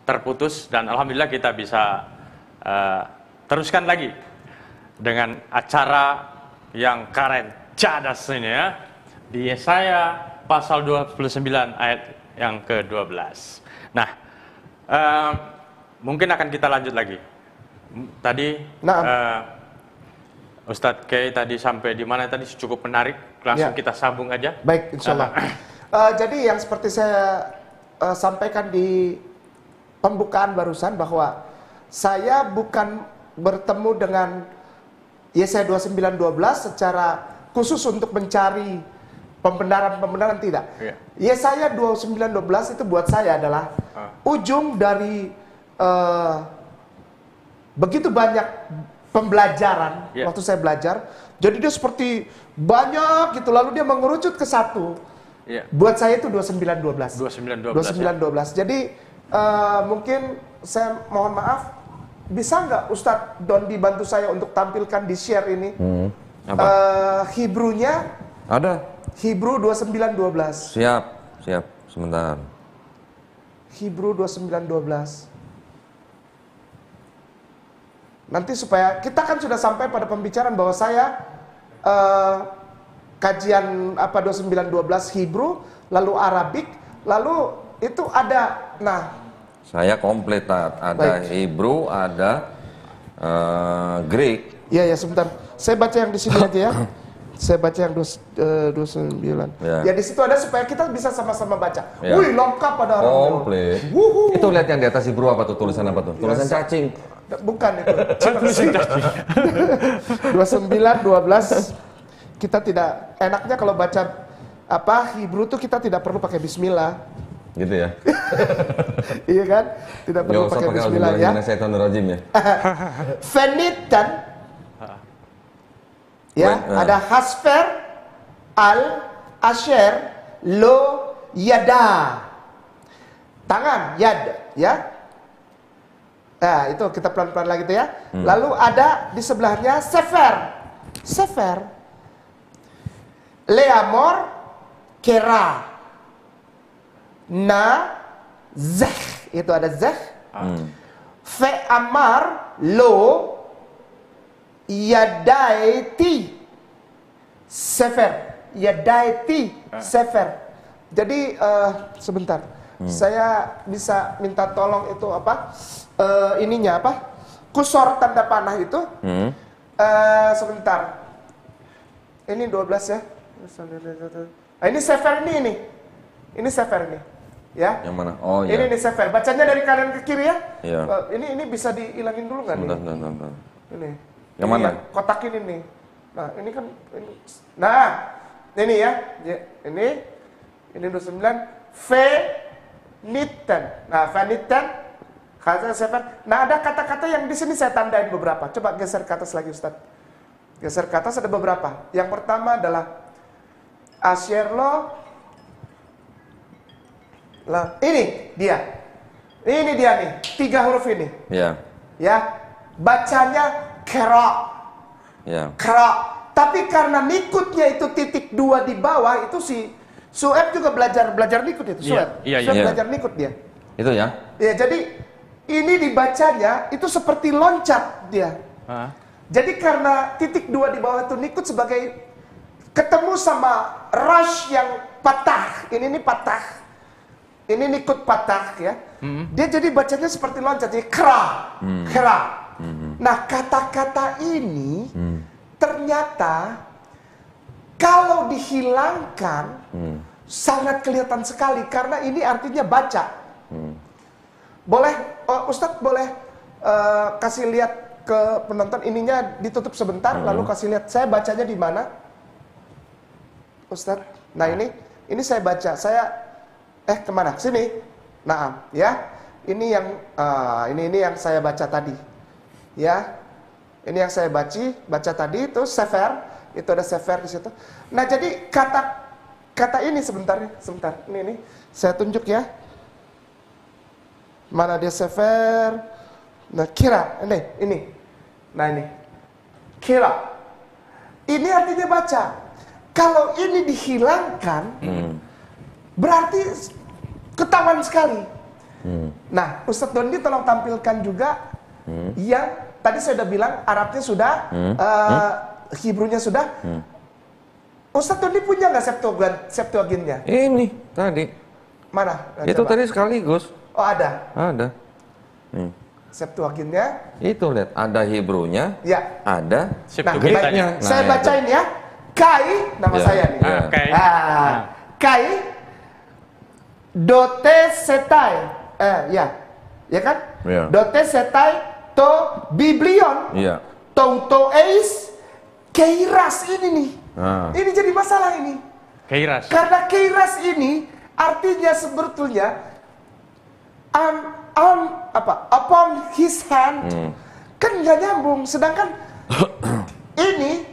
terputus dan alhamdulillah kita bisa teruskan lagi dengan acara yang keren cadas ini ya, di Yesaya pasal 29 ayat yang ke-12. Nah, mungkin akan kita lanjut lagi. Tadi Ustadz Kay tadi sampai di mana tadi, cukup menarik, langsung kita sambung aja. Baik, insya Allah. Jadi yang seperti saya sampaikan di pembukaan barusan, bahwa saya bukan bertemu dengan Yesaya 29:12 secara khusus untuk mencari pembenaran-pembenaran, tidak. Yesaya 29:12 itu buat saya adalah ujung dari begitu banyak pembelajaran waktu saya belajar. Jadi dia seperti banyak gitu, lalu dia mengerucut ke satu. Buat saya itu 29:12. 29:12. Jadi mungkin saya mohon maaf, bisa nggak Ustadz Dondi bantu saya untuk tampilkan di share ini Hebrew-nya? Ada. Hebrew 29:12. Siap, sebentar. Hebrew 29:12. Nanti supaya kita kan sudah sampai pada pembicaraan bahwa saya kajian 29:12 Hebrew, lalu Arabik, lalu itu ada. Nah, saya komplit, ada Hebrew, ada Greek. Iya, sebentar. Saya baca yang di sini aja ya. Saya baca yang 29. Ya di situ ada supaya kita bisa sama-sama baca. Wih, lengkap pada orang. Komplit. Itu lihat yang di atas Hebrew apa tuh, tulisan apa tuh? Tulisan cacing. Bukan itu. 29:12. Kita tidak enaknya kalau baca Hebrew tuh kita tidak perlu pakai bismillah. Gitu ya. Iya kan? Tidak perlu pakai bismillah ya. Fenitan. Ya, ada hasfer, al, asher, lo, yada. Tangan, yad, ya. Nah, itu kita pelan-pelan lagi tuh ya. Lalu ada di sebelahnya sefer. Sefer. Leamor, kera. Na, zeh. Itu ada zeh. Fe amar, lo, yadaiti, sefer. Yadaiti, sefer. Jadi, sebentar. Saya bisa minta tolong itu ininya Kusor tanda panah itu. Sebentar. Ini 12 ya. Nah, ini sefer ini. Ini sefer ini. Ya. Yang mana? Oh iya. Ini sefer. Bacanya dari kanan ke kiri ya. Iya. Ini bisa dihilangin dulu nggak nih? Bentar. Ini. Yang mana? Ya, kotak ini nih. Nah, ini kan ini. Nah, ini ya. Ini 29 Feniten. Nah, Feniten kata sefer. Nah, ada kata-kata yang di sini saya tandain beberapa. Coba geser ke atas lagi, Ustaz. Geser ke atas ada beberapa. Yang pertama adalah Asyerlo. Lah, ini dia. Ini dia nih, 3 huruf ini. Iya. Ya. Bacanya kera. Ya. Kera. Tapi karena nikutnya itu titik 2 di bawah, itu si Sueb juga belajar nikut itu, Sueb. Sueb belajar nikut dia. Itu ya? Ya, jadi ini dibacanya itu seperti loncat dia. Jadi karena titik 2 di bawah itu nikut sebagai ketemu sama rush yang patah. Ini patah. Ini nikut patah ya. Dia jadi bacanya seperti loncat, jadi kera. Kera. Nah, kata-kata ini ternyata kalau dihilangkan sangat kelihatan sekali karena ini artinya baca. Boleh Ustadz boleh kasih lihat ke penonton, ininya ditutup sebentar lalu kasih lihat saya bacanya di mana, Ustadz. Nah, ini saya baca. Saya kemana? Sini. Nah, ya. Ini yang saya baca tadi. Ya. Ini yang saya baca tadi itu sefer. Itu ada sefer di situ. Nah, jadi kata ini sebentar. Ini saya tunjuk ya. Mana dia sefer? Nah, kira. Ini. Nah, ini. Kira. Ini artinya baca. Kalau ini dihilangkan, berarti ketahuan sekali. Nah, Ustadz Dondi tolong tampilkan juga yang tadi saya udah bilang Arabnya sudah, Hebrew-nya sudah. Ustadz Dondi punya nggak Septuagintnya? Ini tadi. Mana? Nah, Itu coba. tadi sekaligus. Oh, ada. Ada. Septuagintnya. Itu lihat, ada Hebrew-nya, Ya. ada Septuagintnya. Greek-nya. Saya bacain ya. Kai, nama Ya, saya nih. ya. Kai. Kai, dote setai, ya kan? Ya. Dote setai to biblion, Iya. to eis, keiras ini nih. Nah. Ini jadi masalah ini. Keiras. Karena keiras ini artinya sebetulnya upon his hand, kan nggak nyambung. Sedangkan ini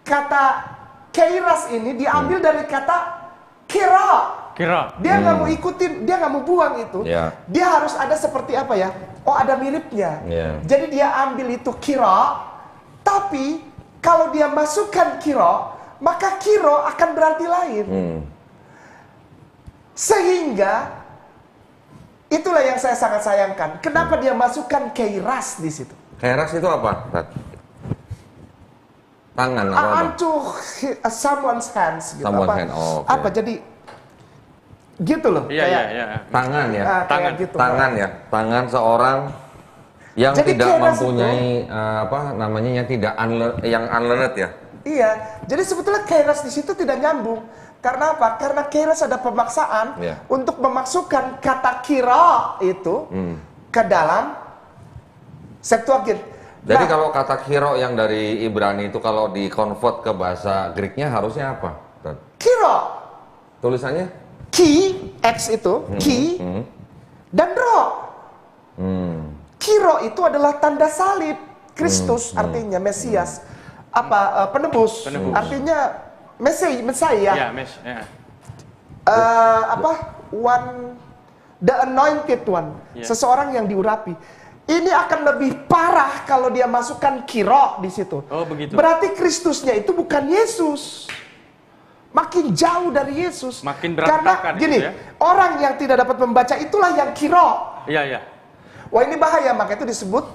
kata keiras ini diambil dari kata kira. Dia nggak mau ikutin, dia nggak mau buang itu. Ya. Dia harus ada seperti apa ya? Oh, ada miripnya. Ya. Jadi dia ambil itu kira, tapi kalau dia masukkan kiro, maka kiro akan berarti lain. Sehingga itulah yang saya sangat sayangkan. Kenapa dia masukkan keiras di situ? Kairas itu apa? Tat? Tangan apa? Unto someone's hands gitu. Someone's hand, oh, oke. Apa jadi gitu loh. Iya, kayak, iya. Tangan ya. kayak Tangan. gitu. Tangan ya. Tangan seorang yang Jadi tidak kairas mempunyai apa namanya, yang tidak yang unlearned ya. Iya, jadi sebetulnya kairas di situ tidak nyambung. Karena apa? Karena kairas ada pemaksaan Iya. untuk memasukkan kata kira itu ke dalam Septuagint. Jadi Nah, kalau kata kiro yang dari Ibrani itu kalau di-convert ke bahasa Greeknya harusnya apa? Tat? kira, Tulisannya? ki, x itu, ki, dan ro. Kiro itu adalah tanda salib Kristus, artinya Mesias, penebus. Artinya Messiah. Ya, ya. The anointed one, seseorang yang diurapi. Ini akan lebih parah kalau dia masukkan kiro di situ. Oh, begitu. Berarti Kristusnya itu bukan Yesus. Makin jauh dari Yesus. Makin Karena berantakan itu gini, ya. orang yang tidak dapat membaca itulah yang kiro. Iya, iya. Wah, ini bahaya, maka itu disebut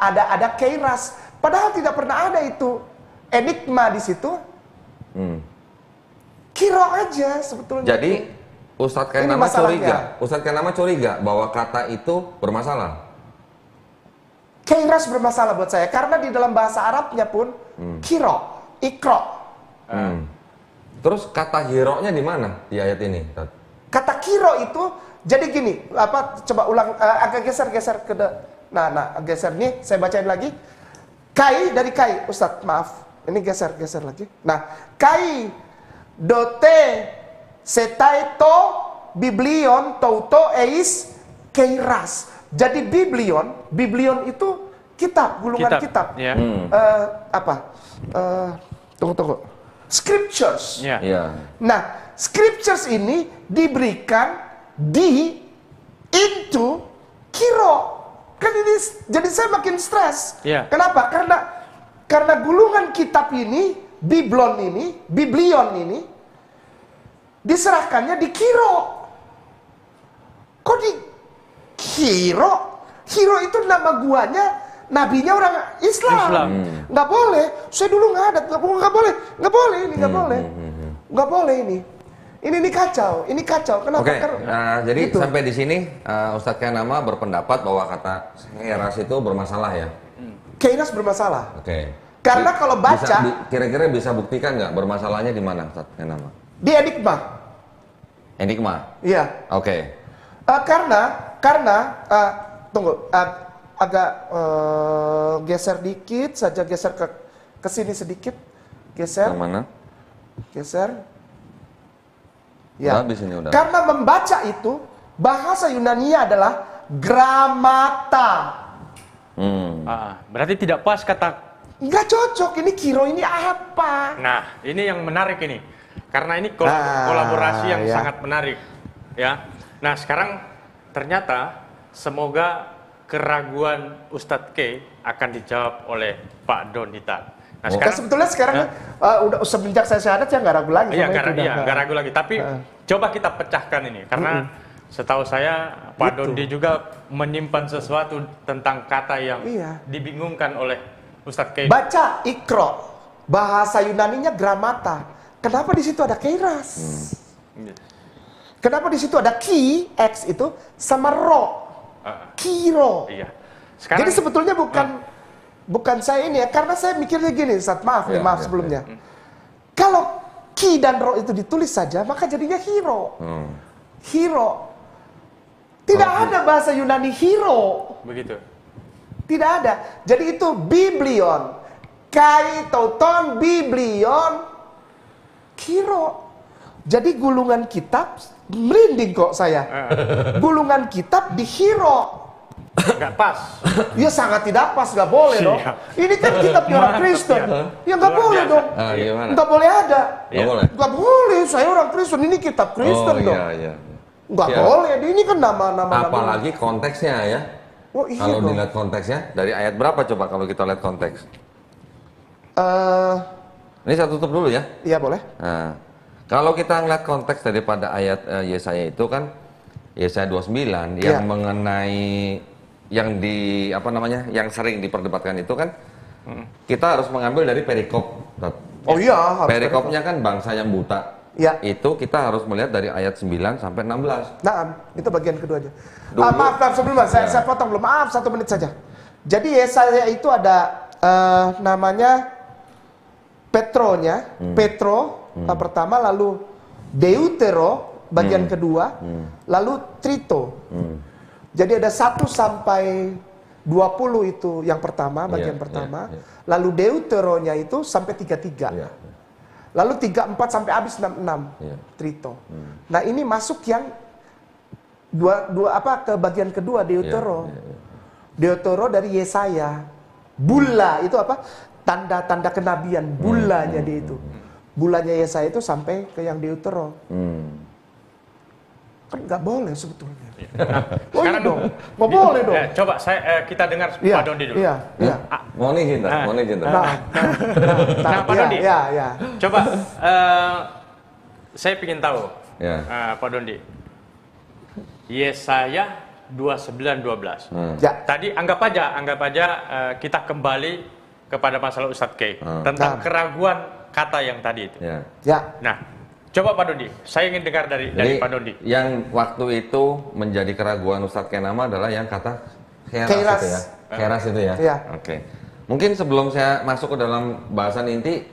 ada keiras. Padahal tidak pernah ada itu enigma di situ. Kiro aja sebetulnya. Jadi Ustadz Ini Kainama masalahnya. curiga bahwa kata itu bermasalah. Keiras bermasalah buat saya karena di dalam bahasa Arabnya pun kiro, ikro. Terus kata hero-nya di mana di ayat ini? Tat? Kata kiro itu jadi gini, coba ulang, agak geser ke geser nih, saya bacain lagi. Kai dari kai, Ustadz, maaf. Ini geser lagi. Nah, kai dote setai to biblion touto eis keiras. Jadi biblion itu kitab, gulungan kitab. Ya. Tunggu. Scriptures. Ya. Iya. Nah, scriptures ini diberikan into kiro. Kan ini jadi saya makin stres. Iya. Kenapa? Karena gulungan kitab ini, biblion ini diserahkannya di kiro. Kok di kiro? Kiro itu nama guanya, nabinya orang Islam. Nggak boleh. Saya dulu nggak ada. Nggak boleh ini, nggak boleh ini. Ini kacau. Kenapa? Oke. Karena Jadi gitu. sampai di sini Ustadz Kainama berpendapat bahwa kata keiras itu bermasalah ya. Keiras bermasalah. Oke. Karena kalau baca Kira-kira bisa buktikan nggak bermasalahnya di mana Ustadz Kainama? di enigma. Enigma. Iya. Oke. Karena tunggu, agak geser dikit saja, geser ke sini sedikit, geser, Yang mana? geser. Udah, di sini udah. Karena membaca itu bahasa Yunani adalah gramata. Berarti tidak pas kata. Nggak cocok. Ini kiro ini apa? Nah, ini yang menarik ini. Karena ini kolaborasi yang ya. sangat menarik, ya. Nah, sekarang ternyata semoga keraguan Ustadz K akan dijawab oleh Pak Donita. Nah, Nah, sebetulnya sekarang udah semenjak saya syahadat saya nggak ragu lagi. Iya, sama itu, nggak ragu lagi. Tapi coba kita pecahkan ini, karena Setahu saya Pak Dondi juga menyimpan sesuatu tentang kata yang dibingungkan oleh Ustadz Kei. Baca Iqra, bahasa Yunaninya gramata. Kenapa di situ ada kairas? Kenapa di situ ada ki, x itu sama ro, kiro. Iya. Jadi sebetulnya bukan saya ini ya, karena saya mikirnya gini, Ustadz, maaf sebelumnya. Kalau ki dan ro itu ditulis saja, maka jadinya hero. Hero. Tidak ada bahasa Yunani hero. Begitu. Tidak ada. Jadi itu biblion. Kai tauton biblion hero. Jadi gulungan kitab, merinding kok saya. Gulungan kitab di hero. Nggak pas. Ya sangat tidak pas, nggak boleh dong. Ini kan kitabnya orang Kristen. Ya nggak boleh dong. Nggak boleh ada. Nggak boleh. Saya orang Kristen, ini kitab Kristen dong. Nggak boleh. Ini kan nama-nama. Apalagi konteksnya ya. Kalau dilihat konteksnya, dari ayat berapa coba kalau kita lihat konteks? Ini saya tutup dulu ya. Iya boleh. Nah, kalau kita ngeliat konteks daripada ayat Yesaya itu kan Yesaya 29 yang mengenai yang yang sering diperdebatkan itu kan kita harus mengambil dari perikop. Oh iya, harus perikopnya kan bangsa yang buta. Ya. Itu kita harus melihat dari ayat 9 sampai 16. Nah, itu bagian keduanya. Maaf sebelumnya saya potong dulu. Maaf 1 menit saja. Jadi Yesaya itu ada namanya Petronya, Petro pertama, lalu Deutero bagian kedua, lalu Trito. Jadi ada 1 sampai 20 itu yang pertama, bagian pertama. Lalu Deuteronya itu sampai 33. Lalu 34 sampai habis 66 Trito. Nah, ini masuk yang ke bagian kedua Deutero. Deutero dari Yesaya. Bula itu apa? Tanda-tanda kenabian, bulanya dia itu. Bulanya Yesaya itu sampai ke yang Deutero. Kan nggak boleh sebetulnya. Oh iya dong, nggak boleh dong. Coba kita dengar Pak Dondi dulu. Iya. Mau nih cinta. Nah, Pak Dondi. Coba saya ingin tahu, Pak Dondi. Yesaya 29:12. Tadi anggap aja kita kembali kepada masalah Ustadz Kei tentang keraguan kata yang tadi itu. Nah, coba Pak Dondi, saya ingin dengar dari Pak Dondi. Yang waktu itu menjadi keraguan Ustadz Kenama adalah yang kata Kairas itu ya. Kairas itu ya. Oke. Mungkin sebelum saya masuk ke dalam bahasan inti,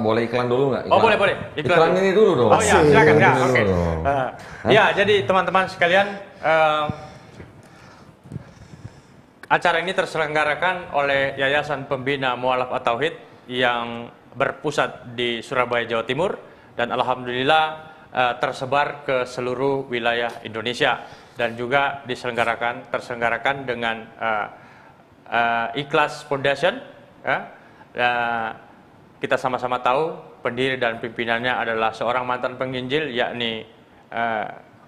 boleh iklan dulu nggak? Oh boleh. Iklan ini dulu dong. Oh ya, silakan ya. Oke. Ya, jadi teman-teman sekalian, acara ini terselenggarakan oleh Yayasan Pembina Mu'alaf At-Tauhid yang berpusat di Surabaya, Jawa Timur. Dan alhamdulillah tersebar ke seluruh wilayah Indonesia dan juga terselenggarakan dengan Ikhlas Foundation. Kita sama-sama tahu pendiri dan pimpinannya adalah seorang mantan penginjil, yakni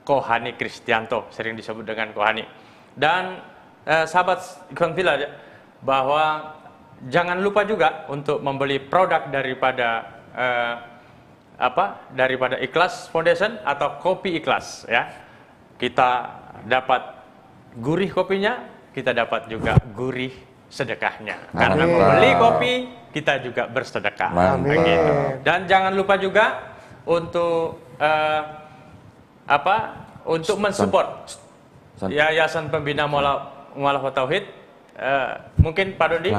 Kohani Kristianto, sering disebut dengan Kohani. Dan sahabat Ikhwan Fillah, bahwa jangan lupa juga untuk membeli produk daripada Ikhlas Foundation atau kopi Ikhlas ya. Kita dapat gurih kopinya, kita dapat juga gurih sedekahnya. Karena membeli kopi, kita juga bersedekah. Begitu. Dan jangan lupa juga untuk untuk mensupport Yayasan Pembina Mu'alaf At-Tauhid. Mungkin Pak Dondi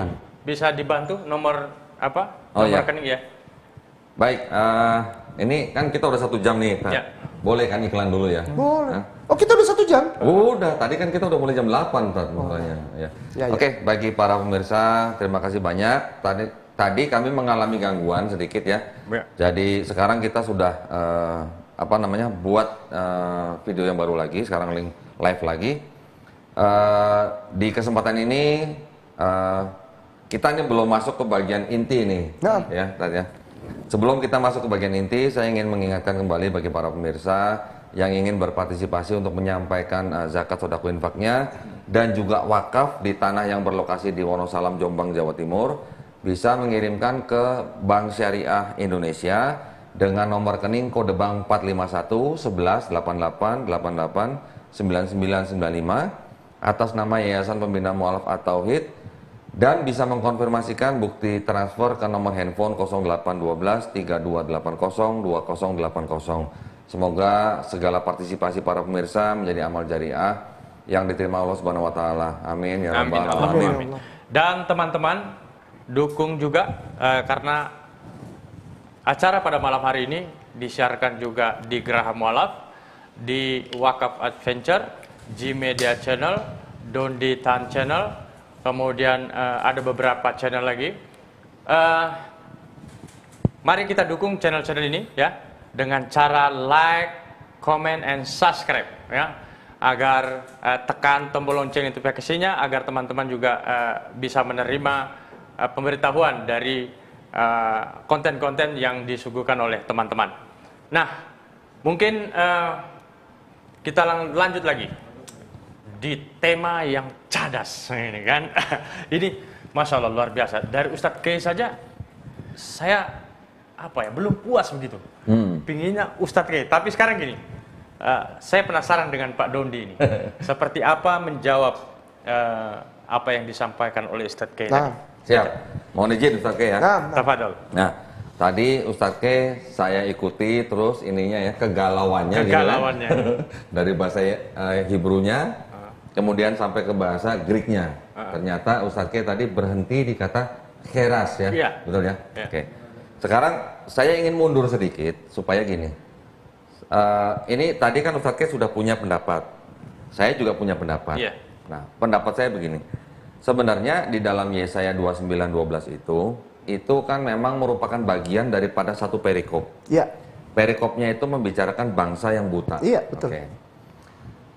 bisa dibantu nomor rekening ya. Baik, ini kan kita udah 1 jam nih, Pak. Boleh kan iklan dulu ya? Boleh. Oh, kita udah 1 jam? Udah, tadi kan kita udah mulai jam 8, Pak, makanya. Oke, bagi para pemirsa, terima kasih banyak. Tadi kami mengalami gangguan sedikit ya. Jadi sekarang kita sudah buat video yang baru lagi, sekarang live lagi. Di kesempatan ini kita ini belum masuk ke bagian inti nih, ya tadi ya. Sebelum kita masuk ke bagian inti, saya ingin mengingatkan kembali bagi para pemirsa yang ingin berpartisipasi untuk menyampaikan zakat sedekah infaknya dan juga wakaf di tanah yang berlokasi di Wonosalam, Jombang, Jawa Timur, bisa mengirimkan ke Bank Syariah Indonesia dengan nomor rekening kode bank 451 11 88 88 9995 atas nama Yayasan Pembina Mu'alaf At-Tauhid, dan bisa mengkonfirmasikan bukti transfer ke nomor handphone 0812 3280 2080. Semoga segala partisipasi para pemirsa menjadi amal jariah yang diterima Allah Subhanahu wa taala. Amin ya rabbal alamin. Dan teman-teman dukung juga karena acara pada malam hari ini disiarkan juga di Geraha Mu'alaf, di Wakaf Adventure, G Media Channel, Dondi Tan Channel, kemudian ada beberapa channel lagi. Mari kita dukung channel-channel ini ya dengan cara like, comment, and subscribe ya, agar tekan tombol lonceng notifikasinya agar teman-teman juga bisa menerima pemberitahuan dari konten-konten yang disuguhkan oleh teman-teman. Nah, mungkin kita lanjut lagi di tema yang cadas ini kan. Ini Masya Allah luar biasa. Dari Ustadz K saja saya belum puas begitu. Pinginnya Ustadz K. Tapi sekarang gini, saya penasaran dengan Pak Dondi ini. Seperti apa menjawab apa yang disampaikan oleh Ustadz K. Siap. Mohon izin Ustadz K ya. Tafadhol. Nah, tadi Ustadz K saya ikuti terus ininya ya, kegalauannya gitu kan? Dari bahasa Hebrunya kemudian sampai ke bahasa Greeknya. Ternyata Ustadz K tadi berhenti di kata keras ya. Betul ya? Oke. Sekarang saya ingin mundur sedikit supaya gini. Ini tadi kan Ustadz K sudah punya pendapat. Saya juga punya pendapat. Nah, pendapat saya begini. Sebenarnya di dalam Yesaya 29:12 itu kan memang merupakan bagian daripada satu perikop. Perikopnya itu membicarakan bangsa yang buta. Betul.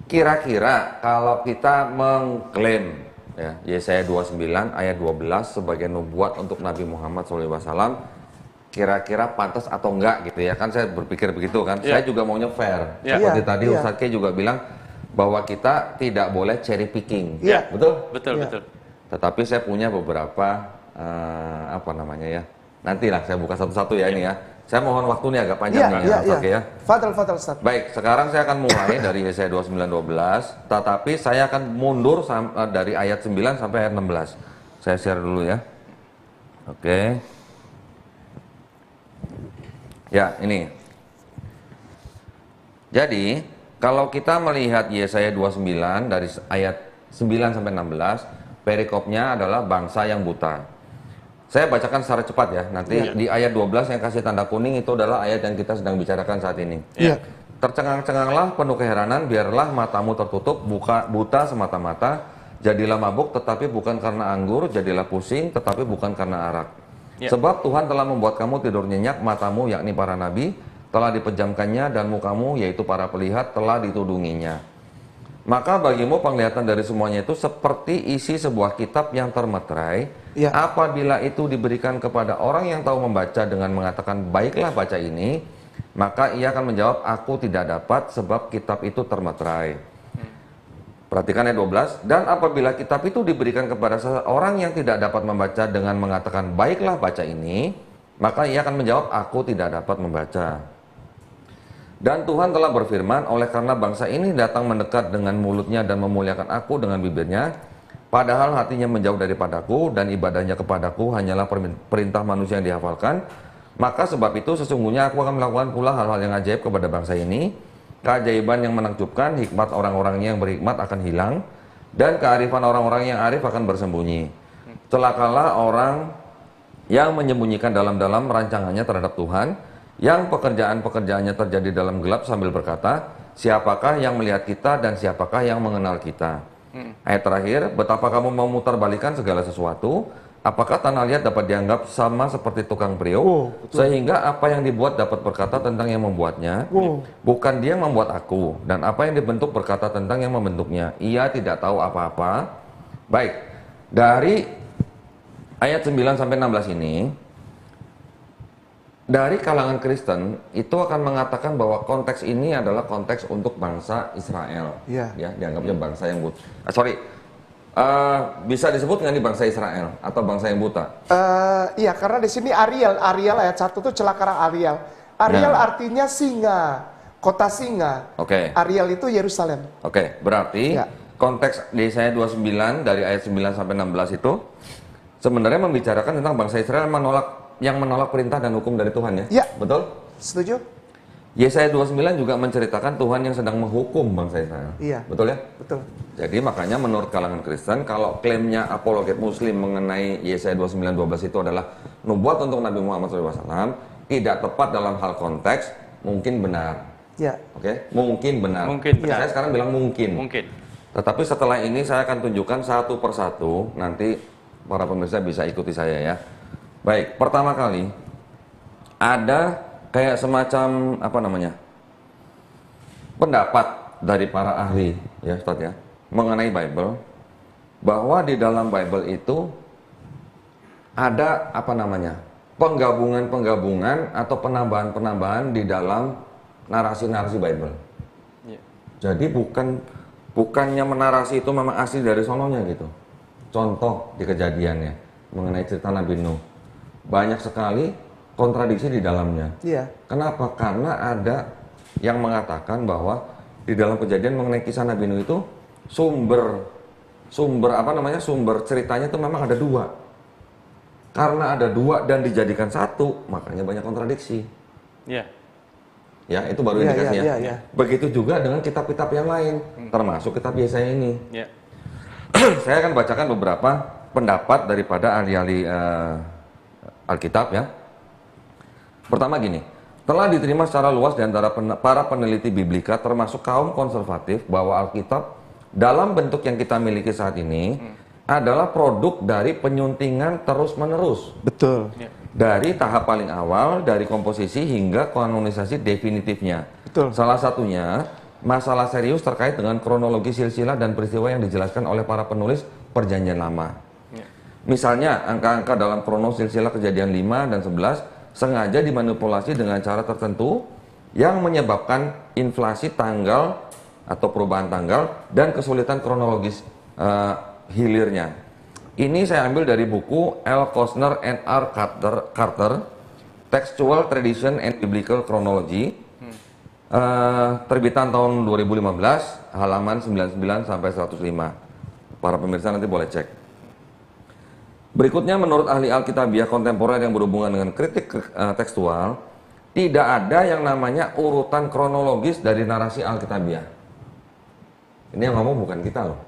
Kira-kira kalau kita mengklaim ya, Yesaya 29 ayat 12 sebagai nubuat untuk Nabi Muhammad SAW, kira-kira pantas atau enggak gitu ya, kan saya berpikir begitu kan. Saya juga maunya fair. Seperti tadi Ustadz K juga bilang bahwa kita tidak boleh cherry picking. Betul? Betul. Tetapi saya punya beberapa nantilah saya buka satu-satu ya ini ya. Saya mohon waktu ini agak panjang ya. Fadal Ustaz. Baik, sekarang saya akan mulai dari Yesaya 29:12, tetapi saya akan mundur dari ayat 9 sampai ayat 16. Saya share dulu ya. Oke. Ya, ini. Jadi, kalau kita melihat Yesaya 29 dari ayat 9 sampai 16, perikopnya adalah bangsa yang buta. Saya bacakan secara cepat ya. Nanti di ayat 12 yang kasih tanda kuning itu adalah ayat yang kita sedang bicarakan saat ini. Tercengang-cenganglah penuh keheranan, biarlah matamu tertutup, buta semata-mata, jadilah mabuk tetapi bukan karena anggur, jadilah pusing tetapi bukan karena arak. Sebab Tuhan telah membuat kamu tidur nyenyak, matamu yakni para nabi telah dipejamkannya, dan mukamu yaitu para pelihat telah ditudunginya. Maka bagimu penglihatan dari semuanya itu seperti isi sebuah kitab yang termeterai. Apabila itu diberikan kepada orang yang tahu membaca dengan mengatakan, baiklah baca ini, maka ia akan menjawab, aku tidak dapat sebab kitab itu termeterai. Perhatikan ayat 12. Dan apabila kitab itu diberikan kepada seorang yang tidak dapat membaca dengan mengatakan, baiklah baca ini, maka ia akan menjawab, aku tidak dapat membaca. Dan Tuhan telah berfirman, oleh karena bangsa ini datang mendekat dengan mulutnya dan memuliakan aku dengan bibirnya, padahal hatinya menjauh daripadaku dan ibadahnya kepadaku hanyalah perintah manusia yang dihafalkan, maka sebab itu sesungguhnya aku akan melakukan pula hal-hal yang ajaib kepada bangsa ini, keajaiban yang menakjubkan, hikmat orang-orangnya yang berhikmat akan hilang, dan kearifan orang-orang yang arif akan bersembunyi. Celakalah orang yang menyembunyikan dalam-dalam rancangannya terhadap Tuhan, yang pekerjaan-pekerjaannya terjadi dalam gelap sambil berkata, siapakah yang melihat kita dan siapakah yang mengenal kita? Ayat terakhir, betapa kamu memutarbalikan segala sesuatu, apakah tanah liat dapat dianggap sama seperti tukang priuk, sehingga apa yang dibuat dapat berkata tentang yang membuatnya, bukan dia yang membuat aku, dan apa yang dibentuk berkata tentang yang membentuknya, ia tidak tahu apa-apa. Baik, dari ayat 9 sampai 16 ini, dari kalangan Kristen itu akan mengatakan bahwa konteks ini adalah konteks untuk bangsa Israel. Ya, dianggapnya bangsa yang buta. Bisa disebut nggak nih bangsa Israel atau bangsa yang buta? Iya, karena di sini Ariel ayat 1 itu celakalah Ariel. Ariel artinya singa, kota singa. Oke. Ariel itu Yerusalem. Oke, berarti konteks Yesaya 29 dari ayat 9 sampai 16 itu sebenarnya membicarakan tentang bangsa Israel yang menolak perintah dan hukum dari Tuhan ya? Ya. Betul? Setuju? Yesaya 29 juga menceritakan Tuhan yang sedang menghukum bangsa Israel. Iya. Betul ya? Betul. Jadi makanya menurut kalangan Kristen, kalau klaimnya apologet Muslim mengenai Yesaya 29:12 itu adalah nubuat untuk Nabi Muhammad SAW, tidak tepat dalam hal konteks, mungkin benar. Ya. Oke? Mungkin benar. Mungkin benar. Saya sekarang bilang mungkin. Mungkin. Tetapi setelah ini saya akan tunjukkan satu persatu, nanti para pemirsa bisa ikuti saya ya. Baik, pertama kali ada kayak semacam apa namanya? Pendapat dari para ahli ya, Ustaz ya, mengenai Bible, bahwa di dalam Bible itu ada apa namanya? Penggabungan-penggabungan atau penambahan-penambahan di dalam narasi-narasi Bible. Ya. Jadi bukannya menarasi itu memang asli dari sononya gitu. Contoh di kejadiannya mengenai cerita Nabi Nuh, banyak sekali kontradiksi di dalamnya. Iya. Kenapa? Karena ada yang mengatakan bahwa di dalam kejadian mengenai kisah Nabi Nuh itu sumber ceritanya itu memang ada dua. Karena ada dua dan dijadikan satu, makanya banyak kontradiksi. Iya. Ya, itu baru indikasi ya. Begitu juga dengan kitab-kitab yang lain, termasuk kitab Yesaya ini. Ya. Saya akan bacakan beberapa pendapat daripada ahli-ahli Alkitab ya. Pertama gini, telah diterima secara luas di antara para peneliti biblika termasuk kaum konservatif bahwa Alkitab dalam bentuk yang kita miliki saat ini adalah produk dari penyuntingan terus-menerus. Betul. Ya. Dari tahap paling awal, dari komposisi hingga kanonisasi definitifnya. Betul. Salah satunya masalah serius terkait dengan kronologi silsilah dan peristiwa yang dijelaskan oleh para penulis Perjanjian Lama. Ya. Misalnya, angka-angka dalam kronologi silsilah Kejadian 5 dan 11 sengaja dimanipulasi dengan cara tertentu yang menyebabkan inflasi tanggal atau perubahan tanggal dan kesulitan kronologis hilirnya. Ini saya ambil dari buku L. Kostner and R. Carter, Textual Tradition and Biblical Chronology, terbitan tahun 2015, halaman 99 sampai 105. Para pemirsa nanti boleh cek. Berikutnya, menurut ahli Alkitabiah kontemporer yang berhubungan dengan kritik tekstual, tidak ada yang namanya urutan kronologis dari narasi Alkitabiah. Ini yang ngomong bukan kita loh,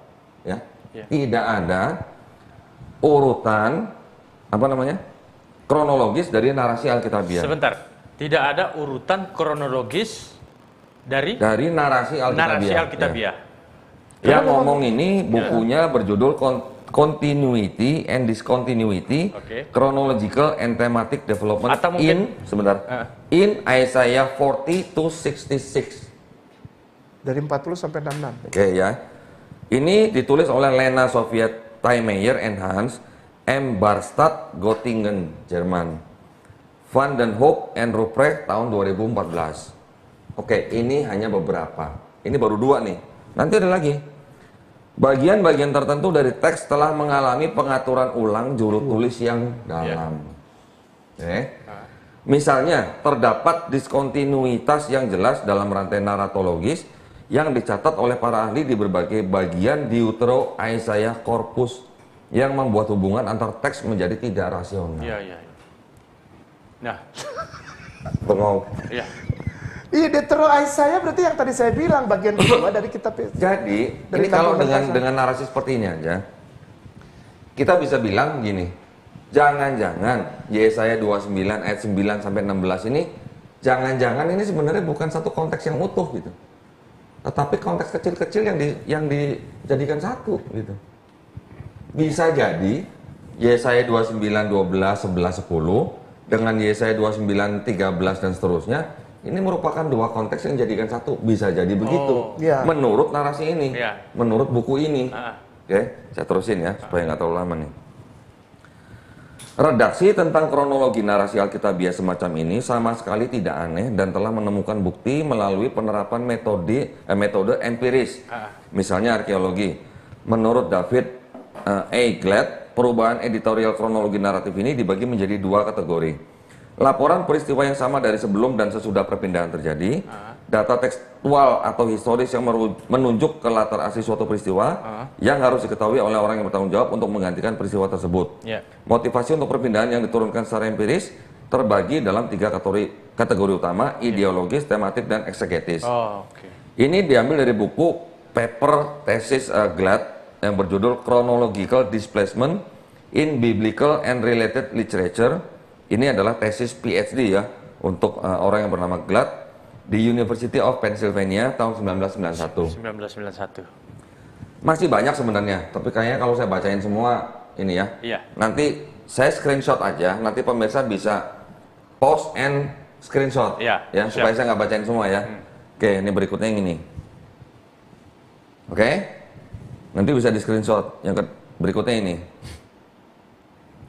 ya. Tidak ada urutan kronologis dari narasi Alkitabiah. Sebentar, tidak ada urutan kronologis dari narasi Alkitabiah. Yang ngomong ini bukunya berjudul Continuity and Discontinuity, Chronological and Thematic Development atau mungkin, in Isaiah 40 to 66. Dari 40 sampai 66. Oke ya. Ini ditulis oleh Lena Soviet Taymeyer and Hans M. Barstadt, Göttingen, Jerman. Van den Hoek and Ruprecht tahun 2014. Oke, ini hanya beberapa. Ini baru dua nih. Nanti ada lagi. Bagian-bagian tertentu dari teks telah mengalami pengaturan ulang juru tulis yang dalam. Misalnya, terdapat diskontinuitas yang jelas dalam rantai naratologis yang dicatat oleh para ahli di berbagai bagian Deutero Isaiah Corpus yang membuat hubungan antar teks menjadi tidak rasional. Iya. Nah, bengong. Iya. Iya, Deutero Isaiah berarti yang tadi saya bilang bagian kedua dari kitab. Jadi, ini kalau dengan narasi seperti ini aja, kita bisa bilang gini, jangan-jangan Yesaya 29 ayat 9 sampai 16 ini, jangan-jangan ini sebenarnya bukan satu konteks yang utuh gitu. Tetapi konteks kecil-kecil yang dijadikan satu gitu. Bisa jadi Yesaya 29, 12, 11, 10 dengan Yesaya 29, 13 dan seterusnya ini merupakan dua konteks yang dijadikan satu. Bisa jadi begitu. Menurut narasi ini, menurut buku ini. Oke, saya terusin ya supaya nggak terlalu lama nih. Redaksi tentang kronologi narasi Alkitabiah semacam ini sama sekali tidak aneh dan telah menemukan bukti melalui penerapan metode empiris, misalnya arkeologi. Menurut David A. Glad, perubahan editorial kronologi naratif ini dibagi menjadi dua kategori. laporan peristiwa yang sama dari sebelum dan sesudah perpindahan terjadi, data tekstual atau historis yang menunjuk ke latar asli suatu peristiwa yang harus diketahui oleh orang yang bertanggung jawab untuk menggantikan peristiwa tersebut. Motivasi untuk perpindahan yang diturunkan secara empiris terbagi dalam 3 kategori utama, ideologis, tematik, dan eksegetis. Ini diambil dari buku paper tesis Glad yang berjudul Chronological Displacement in Biblical and Related Literature. Ini adalah tesis PhD ya untuk orang yang bernama Glad di University of Pennsylvania tahun 1991. Masih banyak sebenarnya, tapi kayaknya kalau saya bacain semua ini ya. Nanti saya screenshot aja, nanti pemirsa bisa pause and screenshot ya supaya saya nggak bacain semua ya. Oke, ini berikutnya yang ini. Oke, nanti bisa di screenshot. Yang berikutnya ini.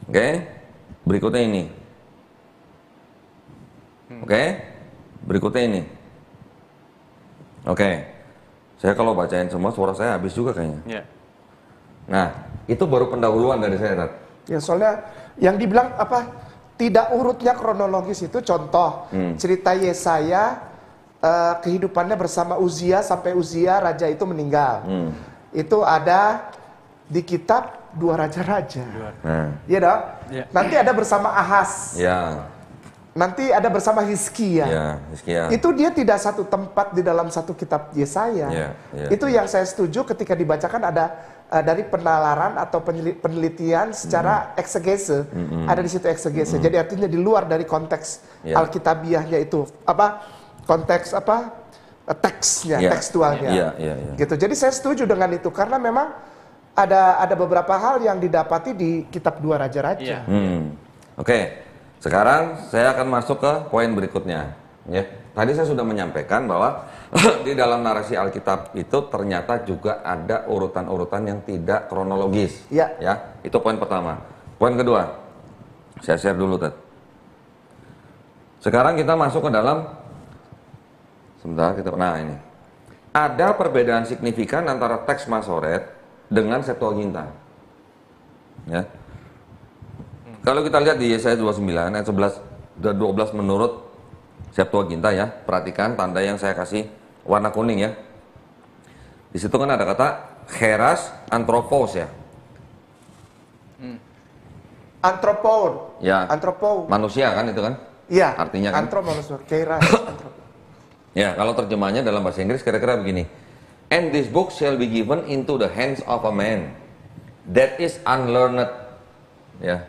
Oke, berikutnya ini. Oke, berikutnya ini. Oke, saya kalau bacain semua suara saya habis juga kayaknya. Nah, itu baru pendahuluan dari saya, Rat. Ya, soalnya yang dibilang apa? Tidak urutnya kronologis itu contoh cerita Yesaya kehidupannya bersama Uzia sampai Uzia raja itu meninggal. Itu ada di kitab 2 Raja-Raja. Iya dong? Nanti ada bersama Ahaz. Nanti ada bersama Hizkia. Itu dia tidak satu tempat di dalam satu kitab Yesaya. Itu yang saya setuju ketika dibacakan ada dari penalaran atau penelitian secara eksegese. Ada di situ eksegese. Jadi artinya di luar dari konteks Alkitabiahnya itu konteks teksnya, tekstualnya. Gitu. Jadi saya setuju dengan itu karena memang ada beberapa hal yang didapati di kitab 2 Raja-Raja. Oke. Sekarang saya akan masuk ke poin berikutnya. Ya, tadi saya sudah menyampaikan bahwa di dalam narasi Alkitab itu ternyata juga ada urutan-urutan yang tidak kronologis. Ya, itu poin pertama. Poin kedua, saya share dulu, Ted. Sekarang kita masuk ke dalam, nah ini. Ada perbedaan signifikan antara teks Masoret dengan Septuaginta. Ya. Kalau kita lihat di Yesaya 29 ayat 11 dan 12 menurut Septuaginta ya, perhatikan tanda yang saya kasih warna kuning ya. Di situ kan ada kata heras anthropos ya. Antropon. Ya. Antropon. Manusia kan itu kan? Iya. Artinya kan? Antro manusia. Heras. Ya, kalau terjemahnya dalam bahasa Inggris kira-kira begini. And this book shall be given into the hands of a man that is unlearned. Ya.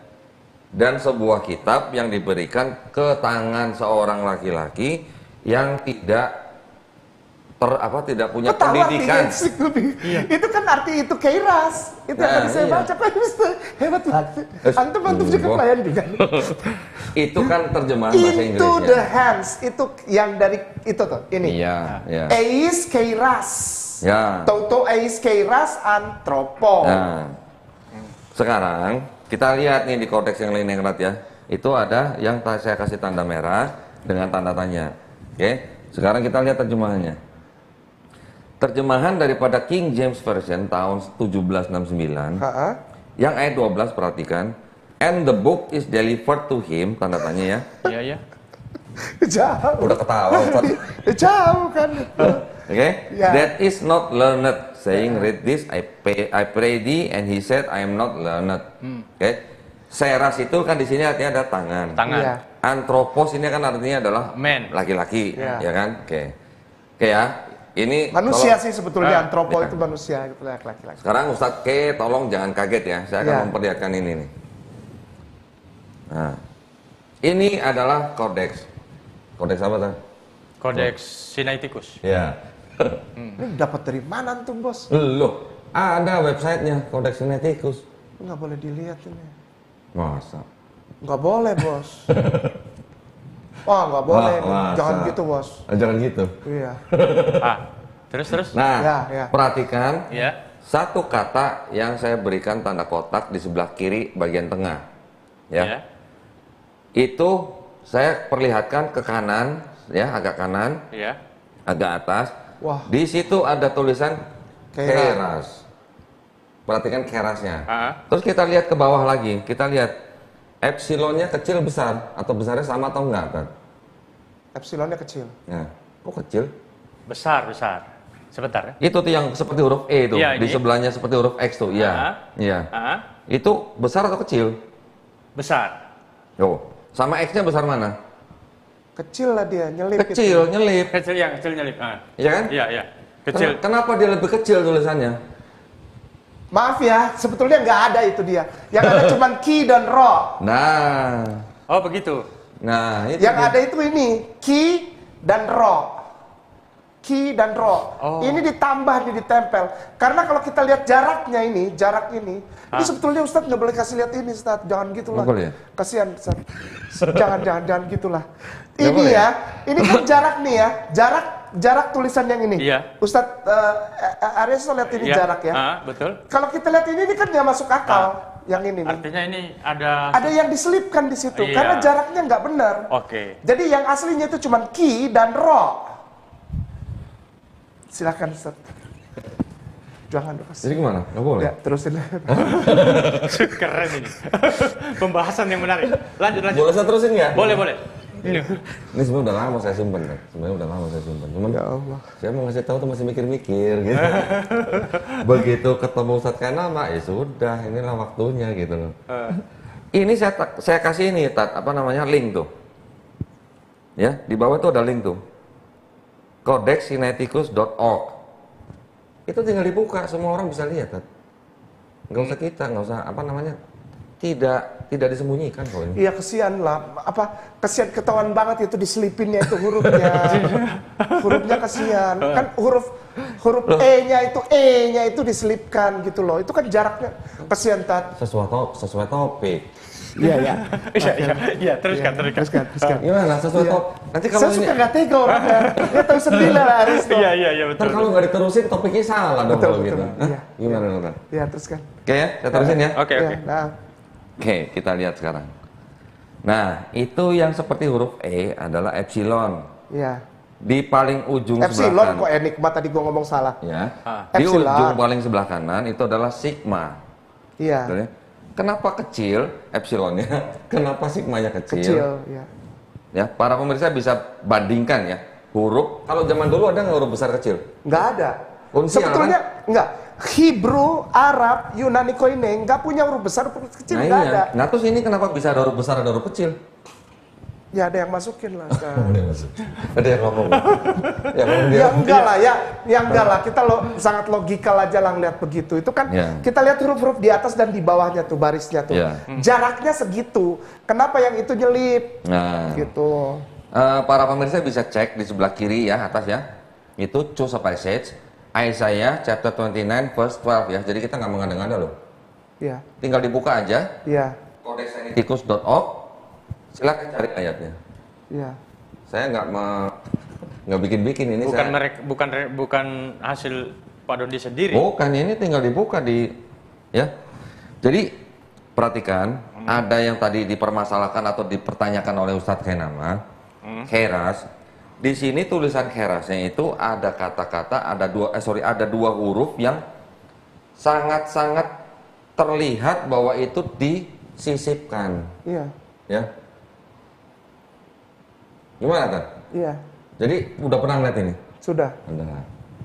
Dan sebuah kitab yang diberikan ke tangan seorang laki-laki yang tidak tidak punya pendidikan. Itu kan arti itu keiras. Itu yang tadi saya baca Pak Mister. Hebat banget. Antum juga pelayan juga. Itu kan terjemahan bahasa Inggrisnya. Into the hands itu yang dari itu tuh. Ini. Eis keiras. Toto eis keiras antropo. Sekarang kita lihat nih di konteks yang lain yang Rat ya. Itu ada yang saya kasih tanda merah dengan tanda tanya. Oke, sekarang kita lihat terjemahannya. Terjemahan daripada King James Version tahun 1769. Yang ayat 12 perhatikan. And the book is delivered to him, tanda tanya ya. Iya. Jauh. Udah ketawa Ustaz. Jauh kan. Oke. That is not learned, saying read this, I pray thee, and he said I am not learned. Oke. Seras itu kan di sini artinya ada tangan. Anthropos ini kan artinya adalah laki-laki, ya kan? Oke ya. Ini manusia sih sebetulnya antropo itu manusia itu laki-laki. Sekarang Ustadz tolong jangan kaget ya. Saya akan memperlihatkan ini nih. Nah, ini adalah kodeks. Kodeks apa tuh? Kodeks Sinaiticus. Ya. Ini dapat dari mana antum, Bos? Loh, ada websitenya Kodeks Sinaiticus. Nggak boleh dilihat ini. Masa? Nggak boleh, Bos. Wah, nggak boleh. Jangan gitu, Bos. Jangan gitu. Iya. Terus. Nah, perhatikan. Satu kata yang saya berikan tanda kotak di sebelah kiri bagian tengah. Ya. Itu saya perlihatkan ke kanan, ya, agak kanan. Agak atas. Wah. Di situ ada tulisan keras. Perhatikan kerasnya. Terus kita lihat ke bawah lagi. Kita lihat epsilonnya kecil besar atau besarnya sama atau enggak kan? Epsilonnya kecil. Nah, kok kecil? Besar. Sebentar ya. Itu tuh yang seperti huruf E itu, Iya, di ini. sebelahnya seperti huruf X tuh, iya. Iya. Itu besar atau kecil? Besar. Oh, sama X-nya besar mana? Kecil lah dia, nyelip. Kecil, nyelip. Kecil nyelip. Iya kan? Iya. Kecil. Kenapa dia lebih kecil tulisannya? Maaf ya, sebetulnya nggak ada itu dia. Yang ada cuma ki dan ro. Nah. Oh begitu. Nah, itu Yang dia. ada itu ini, ki dan ro. Ki dan ro. Ini ditambah, ditempel. Karena kalau kita lihat jaraknya ini, ini sebetulnya Ustadz nggak boleh kasih lihat ini, Ustadz. Jangan gitulah. Nggak boleh ya? Kasihan, Ustadz. jangan gitulah. Nggak Ini boleh ya, ini kan jarak nih ya, jarak tulisan yang ini. Iya. Ustadz, Aries lihat ini Iya. jarak ya. Betul. Kalau kita lihat ini kan nggak masuk akal. Yang ini nih. Artinya ini ada. Ada yang diselipkan di situ Iya. karena jaraknya nggak benar. Oke. Jadi yang aslinya itu cuma ki dan ro. Silakan Ustaz. Jangan dong. Jadi gimana? Nggak boleh? Ya, terusin. Keren ini. Pembahasan yang menarik. Lanjut. Boleh saya terusin nggak? Boleh. Ini sebenarnya udah lama saya simpen, kan? Sebenarnya udah lama saya simpen. Cuman Ya Allah. saya mau ngasih tahu tuh masih mikir-mikir gitu. Begitu ketemu Ustadz Kainama, ya sudah, inilah waktunya gitu loh. Ini saya kasih ini, link tuh. Ya, di bawah tuh ada link tuh. Codexsinaiticus.org. Itu tinggal dibuka, semua orang bisa lihat, Tat. Nggak usah kita, nggak usah tidak disembunyikan kok ini. Iya kesian lah. Kesian ketahuan banget itu diselipinnya itu hurufnya. Hurufnya kesian. Kan huruf E-nya itu diselipkan gitu loh. Itu kan jaraknya kesian, Tat. Sesuai topik. Iya. Iya, teruskan. Gimana sesuai topik? Nanti kalau Saya ini suka nggak tega orangnya. Dia tahu sendiri lah Aris. Iya, betul. ntar kalau nggak diterusin topiknya salah dong Betul, kalau gitu. betul. Hah? Iya. Gimana Nurkan? Iya, teruskan. Oke ya, saya terusin ya. Oke. Iya, nah. Oke, kita lihat sekarang. Nah, itu yang seperti huruf E adalah epsilon. Iya. Di paling ujung Epsilon sebelah kok kanan. enigma tadi gua ngomong salah. Ya. Di Epsilon. ujung paling sebelah kanan itu adalah sigma. Iya. Betul ya? Kenapa kecil epsilonnya? Kenapa sigmanya Kecil, ya. Ya, para pemirsa bisa bandingkan ya. Huruf, kalau zaman dulu ada nggak huruf besar kecil? Nggak ada. Unsial, Sebetulnya nggak. Hebrew, Arab, Yunani Koine nggak punya huruf besar, huruf kecil Nah, nggak iya. ada. Nah, terus ini kenapa bisa ada huruf besar, ada huruf kecil? Ya ada yang masukin lah. Ada yang ngomong. Ya enggak lah ya, enggak lah. Kita sangat logikal aja lah ngeliat begitu. Itu kan kita lihat huruf-huruf di atas dan di bawahnya tuh barisnya tuh. Jaraknya segitu. Kenapa yang itu nyelip? Nah, gitu. Para pemirsa bisa cek di sebelah kiri ya atas ya. Itu choose a passage. Isaiah chapter 29 verse 12 ya. Jadi kita nggak mengada-ngada loh. Iya. Tinggal dibuka aja. Iya. Codexsinaiticus.org. Silakan cari ayatnya. Iya. Saya nggak bikin-bikin ini. Bukan hasil Pak Dondi sendiri. Bukan, ini tinggal dibuka ya. Jadi perhatikan, ada yang tadi dipermasalahkan atau dipertanyakan oleh Ustadz Kainama, keras. Di sini tulisan kerasnya itu ada kata-kata, ada dua huruf yang sangat-sangat terlihat bahwa itu disisipkan. Iya. Ya. Gimana kan? Iya. Jadi udah pernah ngeliat ini? Sudah. Udah.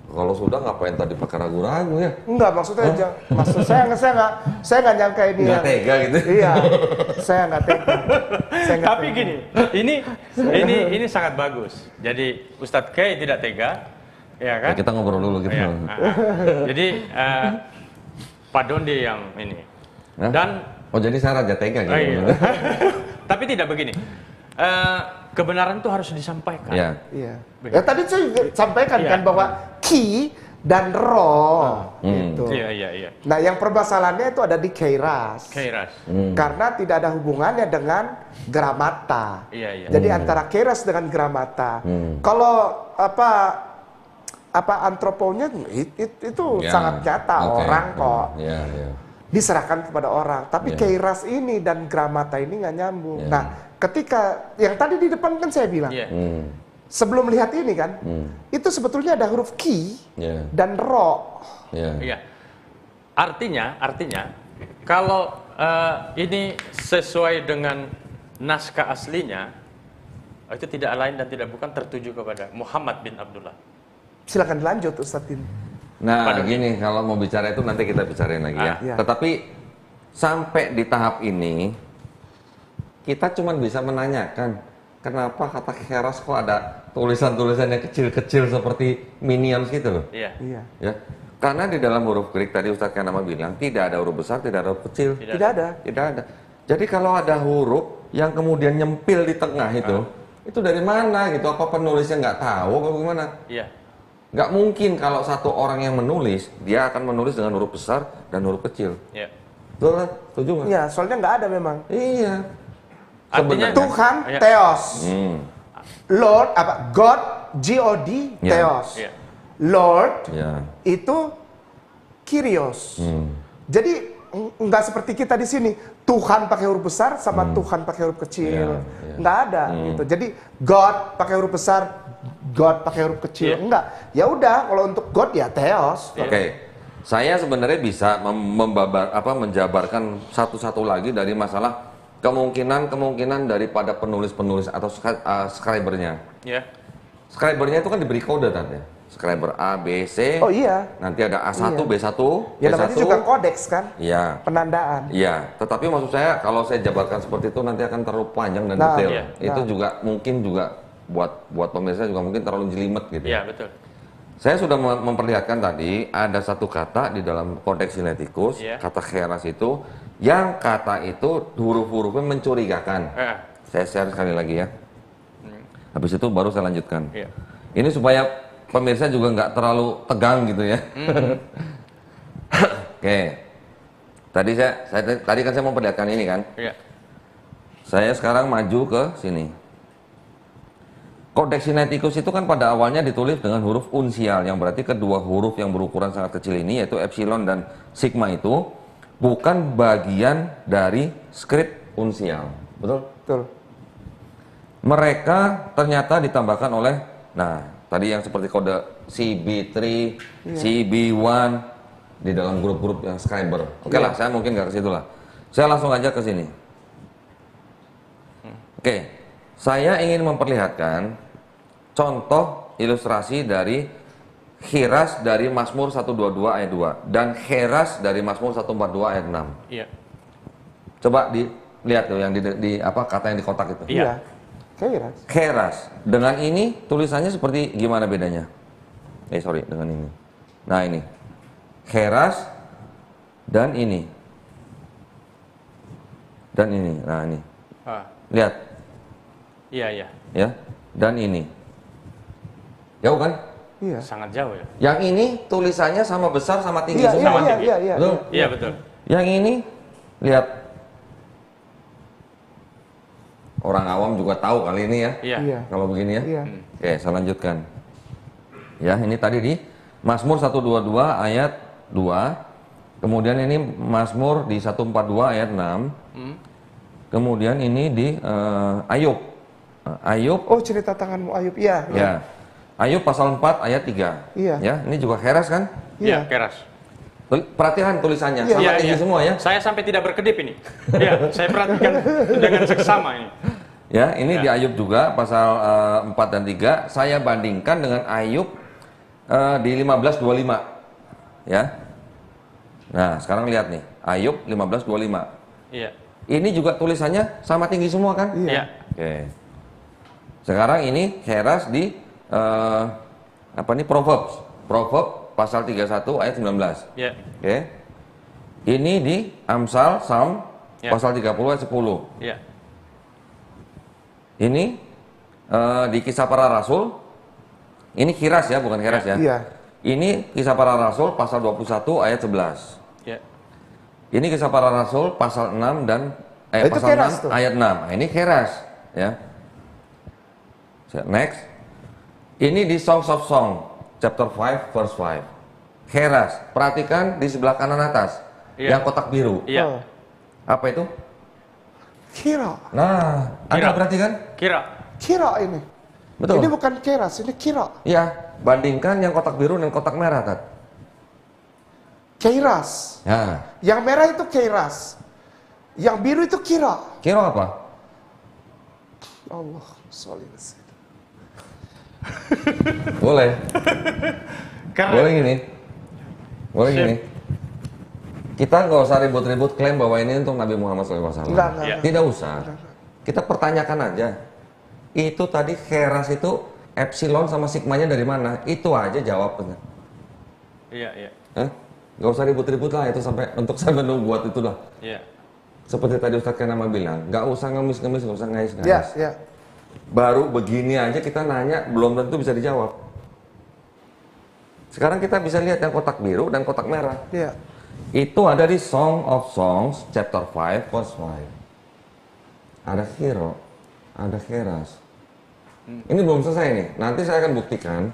Kalau sudah ngapain tadi pakai ragu-ragu ya? Enggak, maksudnya maksud saya nggak nyangka ini. Nggak tega gitu. Iya. Saya nggak tega. Tapi gini, ini sangat bagus. Jadi Ustadz K tidak tega, ya kan? Ya, kita ngobrol dulu gitu. Ya, jadi Pak Dondi yang ini. Nah? Dan jadi saya raja tega gitu. iya. Tapi tidak begini. Kebenaran itu harus disampaikan. Iya. Iya. Ya tadi saya sampaikan kan bahwa ki dan ro gitu. Iya. Nah, yang permasalahannya itu ada di keiras. Karena tidak ada hubungannya dengan gramata. Iya. Jadi antara keiras dengan gramata. Kalau antroponya itu sangat nyata, orang kok. Iya. Diserahkan kepada orang. Tapi keiras ini dan gramata ini nggak nyambung. Nah, ketika yang tadi di depan kan saya bilang, sebelum lihat ini kan, itu sebetulnya ada huruf ki dan ro. Iya. Artinya kalau ini sesuai dengan naskah aslinya, itu tidak lain dan tidak bukan tertuju kepada Muhammad bin Abdullah. Silakan lanjut Ustadz ini. Nah, gini, kalau mau bicara itu nanti kita bicarain lagi ya. Ya. Tetapi sampai di tahap ini, kita cuma bisa menanyakan, kenapa kata Keras kok ada tulisan-tulisan yang kecil-kecil seperti minions gitu loh. Iya. Iya. Ya. Karena di dalam huruf Greek tadi Ustadz Kanama bilang, tidak ada huruf besar, tidak ada huruf kecil. Tidak ada. Tidak ada. Jadi kalau ada huruf yang kemudian nyempil di tengah itu dari mana gitu? Apa penulisnya nggak tahu apa gimana? Iya. Nggak mungkin kalau satu orang yang menulis, dia akan menulis dengan huruf besar dan huruf kecil. Iya. Betul kan? Setuju nggak? Iya, soalnya nggak ada memang. Iya. Artinya Tuhan, Iya. Theos. Hmm. Lord, God, G-O-D, Iya. Theos. Iya. Lord, Ya. itu Kyrios. Hmm. Jadi nggak seperti kita di sini Tuhan pakai huruf besar sama Tuhan pakai huruf kecil, Iya. nggak ada gitu. Jadi God pakai huruf besar, God pakai huruf kecil, Iya. enggak. Ya udah, kalau untuk God ya Theos. Oke. Saya sebenarnya bisa menjabarkan satu-satu lagi dari masalah kemungkinan daripada penulis-penulis atau scribernya. Iya. Scribernya itu kan diberi kode tadi. Scriber A, B, C. Oh iya. Nanti ada A1, Iya. B1, Ya B1. namanya juga kodeks kan, Iya. penandaan. Iya, tetapi maksud saya kalau saya jabarkan seperti itu nanti akan terlalu panjang dan Nah, detail. iya. Itu Nah. juga mungkin juga buat pemirsa juga mungkin terlalu jelimet gitu. Iya, betul. Saya sudah memperlihatkan tadi ada satu kata di dalam konteks sinektikus, Iya. kata Keras itu, yang kata itu huruf-hurufnya mencurigakan. Saya share sekali lagi ya. Habis itu baru saya lanjutkan. Iya. Ini supaya pemirsa juga nggak terlalu tegang gitu ya. Oke. Tadi tadi kan saya memperlihatkan ini kan. Iya. Saya sekarang maju ke sini. Kodeks sinektikus itu kan pada awalnya ditulis dengan huruf unsial, yang berarti kedua huruf yang berukuran sangat kecil ini, yaitu epsilon dan sigma itu bukan bagian dari skrip unsial. Betul? Betul. Mereka ternyata ditambahkan oleh, nah tadi yang seperti kode CB3, CB1 di dalam grup-grup yang scriber. Oke lah, saya mungkin nggak ke situ lah. Saya langsung aja ke sini. Oke, saya ingin memperlihatkan contoh ilustrasi dari Khiras dari Mazmur 122 ayat 2 dan Heras dari Mazmur 142 ayat 6. Iya. Coba dilihat tuh yang di apa kata yang di kotak itu. Iya. Kairas. Keras. Dengan ini tulisannya seperti gimana bedanya? Sorry, dengan ini. Nah ini. Keras dan ini. Dan ini. Nah ini. Lihat. Iya, iya. Ya. Dan ini. Jauh kan? Iya. Sangat jauh ya. Yang ini tulisannya sama besar sama tinggi Iya, semua. iya. Betul? Iya, betul. Yang ini lihat. Orang awam juga tahu kali ini ya. Iya. Kalau begini ya. Iya. Oke, saya lanjutkan. Ya, ini tadi di Mazmur 122 ayat 2. Kemudian ini Mazmur di 142 ayat 6. Kemudian ini di Ayub. Ayub. Oh, cerita tanganmu Ayub. Iya. Ya. Ayub pasal 4 ayat 3. Iya. Ya, ini juga Heras kan? Iya, Keras. Perhatikan tulisannya, Iya. sama Iya, tinggi iya. semua ya. Saya sampai tidak berkedip ini. Iya, saya perhatikan dengan seksama ini. Ya, ini di Ayub juga pasal 4 dan 3. Saya bandingkan dengan Ayub di 15:25. Ya. Nah, sekarang lihat nih, Ayub 15:25. Iya. Ini juga tulisannya sama tinggi semua kan? Iya. Oke. Sekarang ini Heras di Proverbs. Proverbs pasal 31 ayat 19. Iya. Oke. Ini di Amsal Psalm pasal 30 ayat 10. Iya. Ini di Kisah Para Rasul. Ini Khiras ya, bukan Heras ya. Iya. Ini Kisah Para Rasul pasal 21 ayat 11. Iya. Ini Kisah Para Rasul pasal 6 dan Itu pasal Keras 6 tuh. ayat 6. Nah, ini Heras ya. Next. Ini di Songs of Song chapter 5 verse 5. Heras. Perhatikan di sebelah kanan atas. Iya. Yang kotak biru. Iya. Oh. Apa itu? Kira. Nah, Anda Kira. perhatikan? Kira ini. Betul. Ini bukan keras, ini kira. Ya, bandingkan yang kotak biru dan kotak merah, Tat. Kairas. Ya. Yang merah itu kairas. Yang biru itu kira. Kira apa? Allah, solid. Boleh. Boleh gini. Boleh gini. Kita nggak usah ribut-ribut klaim bahwa ini untuk Nabi Muhammad SAW. Enggak. Tidak usah. Kita pertanyakan aja. Itu tadi Keras itu epsilon sama sigmanya dari mana? Itu aja jawabnya. Iya. Nggak usah ribut-ribut lah itu sampai nunggu buat itulah. Iya. Seperti tadi Ustadz Kenama bilang, nggak usah ngemis-ngemis, nggak usah ngais-ngais. Iya. Baru begini aja kita nanya, belum tentu bisa dijawab. Sekarang kita bisa lihat yang kotak biru dan kotak merah. Iya. Itu ada di Song of Songs, chapter 5, verse 5. Ada hero, ada Keras. Ini belum selesai nih, nanti saya akan buktikan.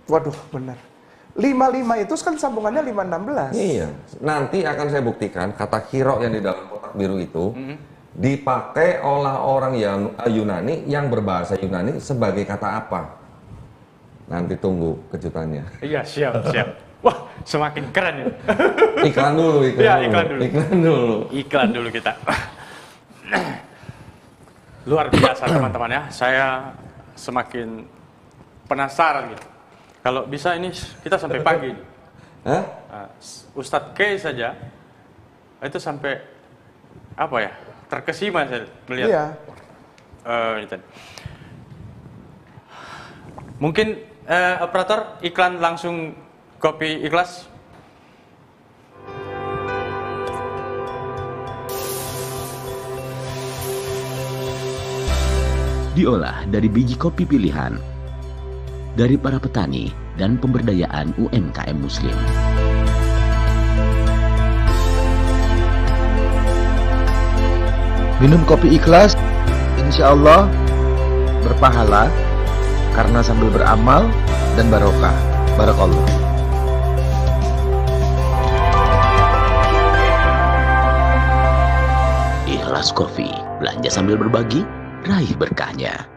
Waduh, benar. 55 itu kan sambungannya 516. Iya, nanti akan saya buktikan kata hero yang di dalam kotak biru itu dipakai oleh orang yang Yunani yang berbahasa Yunani sebagai kata apa? Nanti tunggu kejutannya. Iya, siap. Wah, semakin keren ya. Iklan dulu. Iklan dulu kita. Luar biasa teman-teman ya. Saya semakin penasaran gitu. Kalau bisa ini kita sampai pagi. Ustadz K saja itu sampai apa ya? Terkesima saya melihat. Iya. Mungkin operator iklan langsung kopi ikhlas. Diolah dari biji kopi pilihan dari para petani dan pemberdayaan UMKM Muslim. Minum kopi ikhlas, insya Allah berpahala karena sambil beramal dan barokah. Barakallah. Ikhlas Coffee, belanja sambil berbagi, raih berkahnya.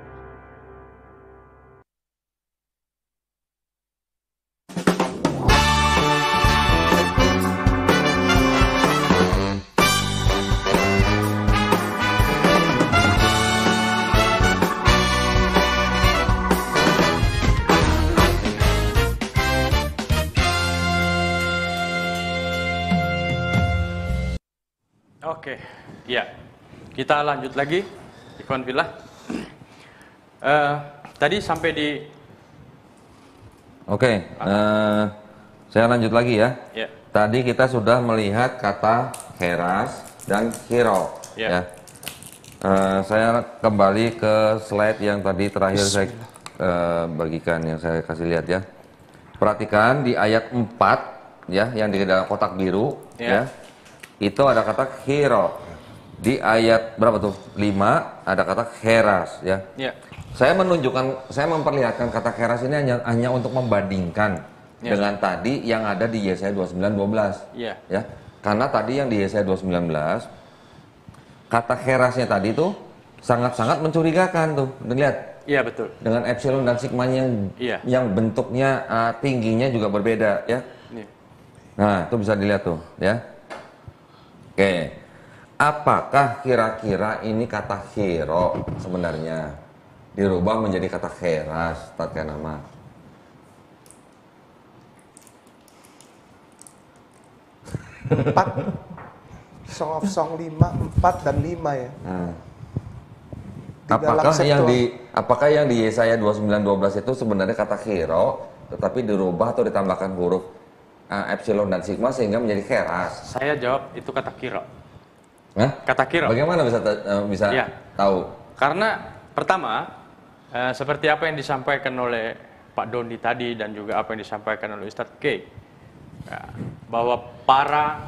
Oke, ya. Kita lanjut lagi, Ikhwan Fillah. Tadi sampai di... Oke, saya lanjut lagi ya. Ya. Tadi kita sudah melihat kata Keras dan hero. Ya. Saya kembali ke slide yang tadi terakhir saya bagikan, yang saya kasih lihat ya. Perhatikan di ayat 4 ya, yang di dalam kotak biru ya. Itu ada kata hero. Di ayat berapa tuh? 5 ada kata Keras ya. Saya memperlihatkan kata Keras ini hanya untuk membandingkan dengan tadi yang ada di Yesaya 29:12. Ya. Karena tadi yang di Yesaya 29 kata Kerasnya tadi tuh sangat-sangat mencurigakan tuh. Lihat. Iya, betul. Dengan epsilon dan sigmanya yang bentuknya tingginya juga berbeda ya. Nah, itu bisa dilihat tuh ya. Oke, apakah kira-kira ini kata hero sebenarnya dirubah menjadi kata Keras, Ustadz Kenama? Song of Song 5, 4 dan 5 ya. Nah, apakah yang di Yesaya 29:12 itu sebenarnya kata hero, tetapi dirubah atau ditambahkan huruf epsilon dan sigma sehingga menjadi Keras? Saya jawab itu kata kiro. Kata kiro. Bagaimana bisa tahu? Karena pertama, seperti apa yang disampaikan oleh Pak Doni tadi dan juga apa yang disampaikan oleh Ustadz K, bahwa para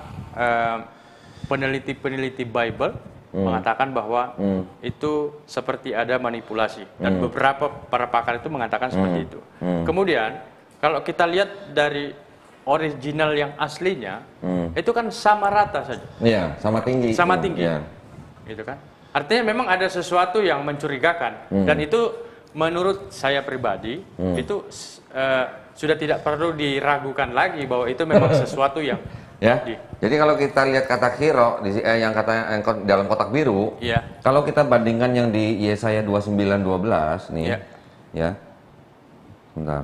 peneliti-peneliti Bible mengatakan bahwa itu seperti ada manipulasi, dan beberapa para pakar itu mengatakan seperti itu. Kemudian kalau kita lihat dari original yang aslinya, itu kan sama rata saja. Iya, sama tinggi. Sama tinggi. Ya. Gitu kan? Artinya memang ada sesuatu yang mencurigakan, dan itu menurut saya pribadi itu sudah tidak perlu diragukan lagi bahwa itu memang sesuatu yang Ya. Jadi kalau kita lihat kata khiro yang dalam kotak biru, kalau kita bandingkan yang di Yesaya 29:12 nih, ya. Bentar.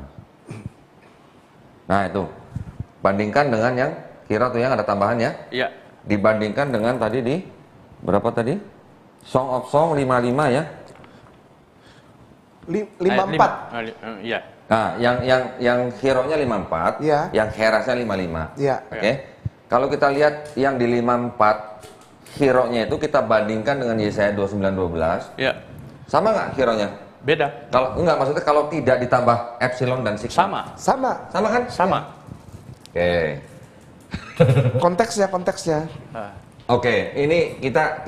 Nah, itu. Bandingkan dengan yang khiro tuh yang ada tambahannya. Iya. Dibandingkan dengan tadi di berapa tadi? Song of Song 55 ya. 54. Iya. Nah, yang hero-nya 54, yang herasnya 55. Iya. Oke. Kalau kita lihat yang di 54 hero-nya itu kita bandingkan dengan Yesaya 29:12. Iya. Sama nggak hero-nya? Beda. Kalau enggak, maksudnya kalau tidak ditambah epsilon dan sigma. Sama. Sama kan? Sama. Oke. Konteksnya. Oke, ini kita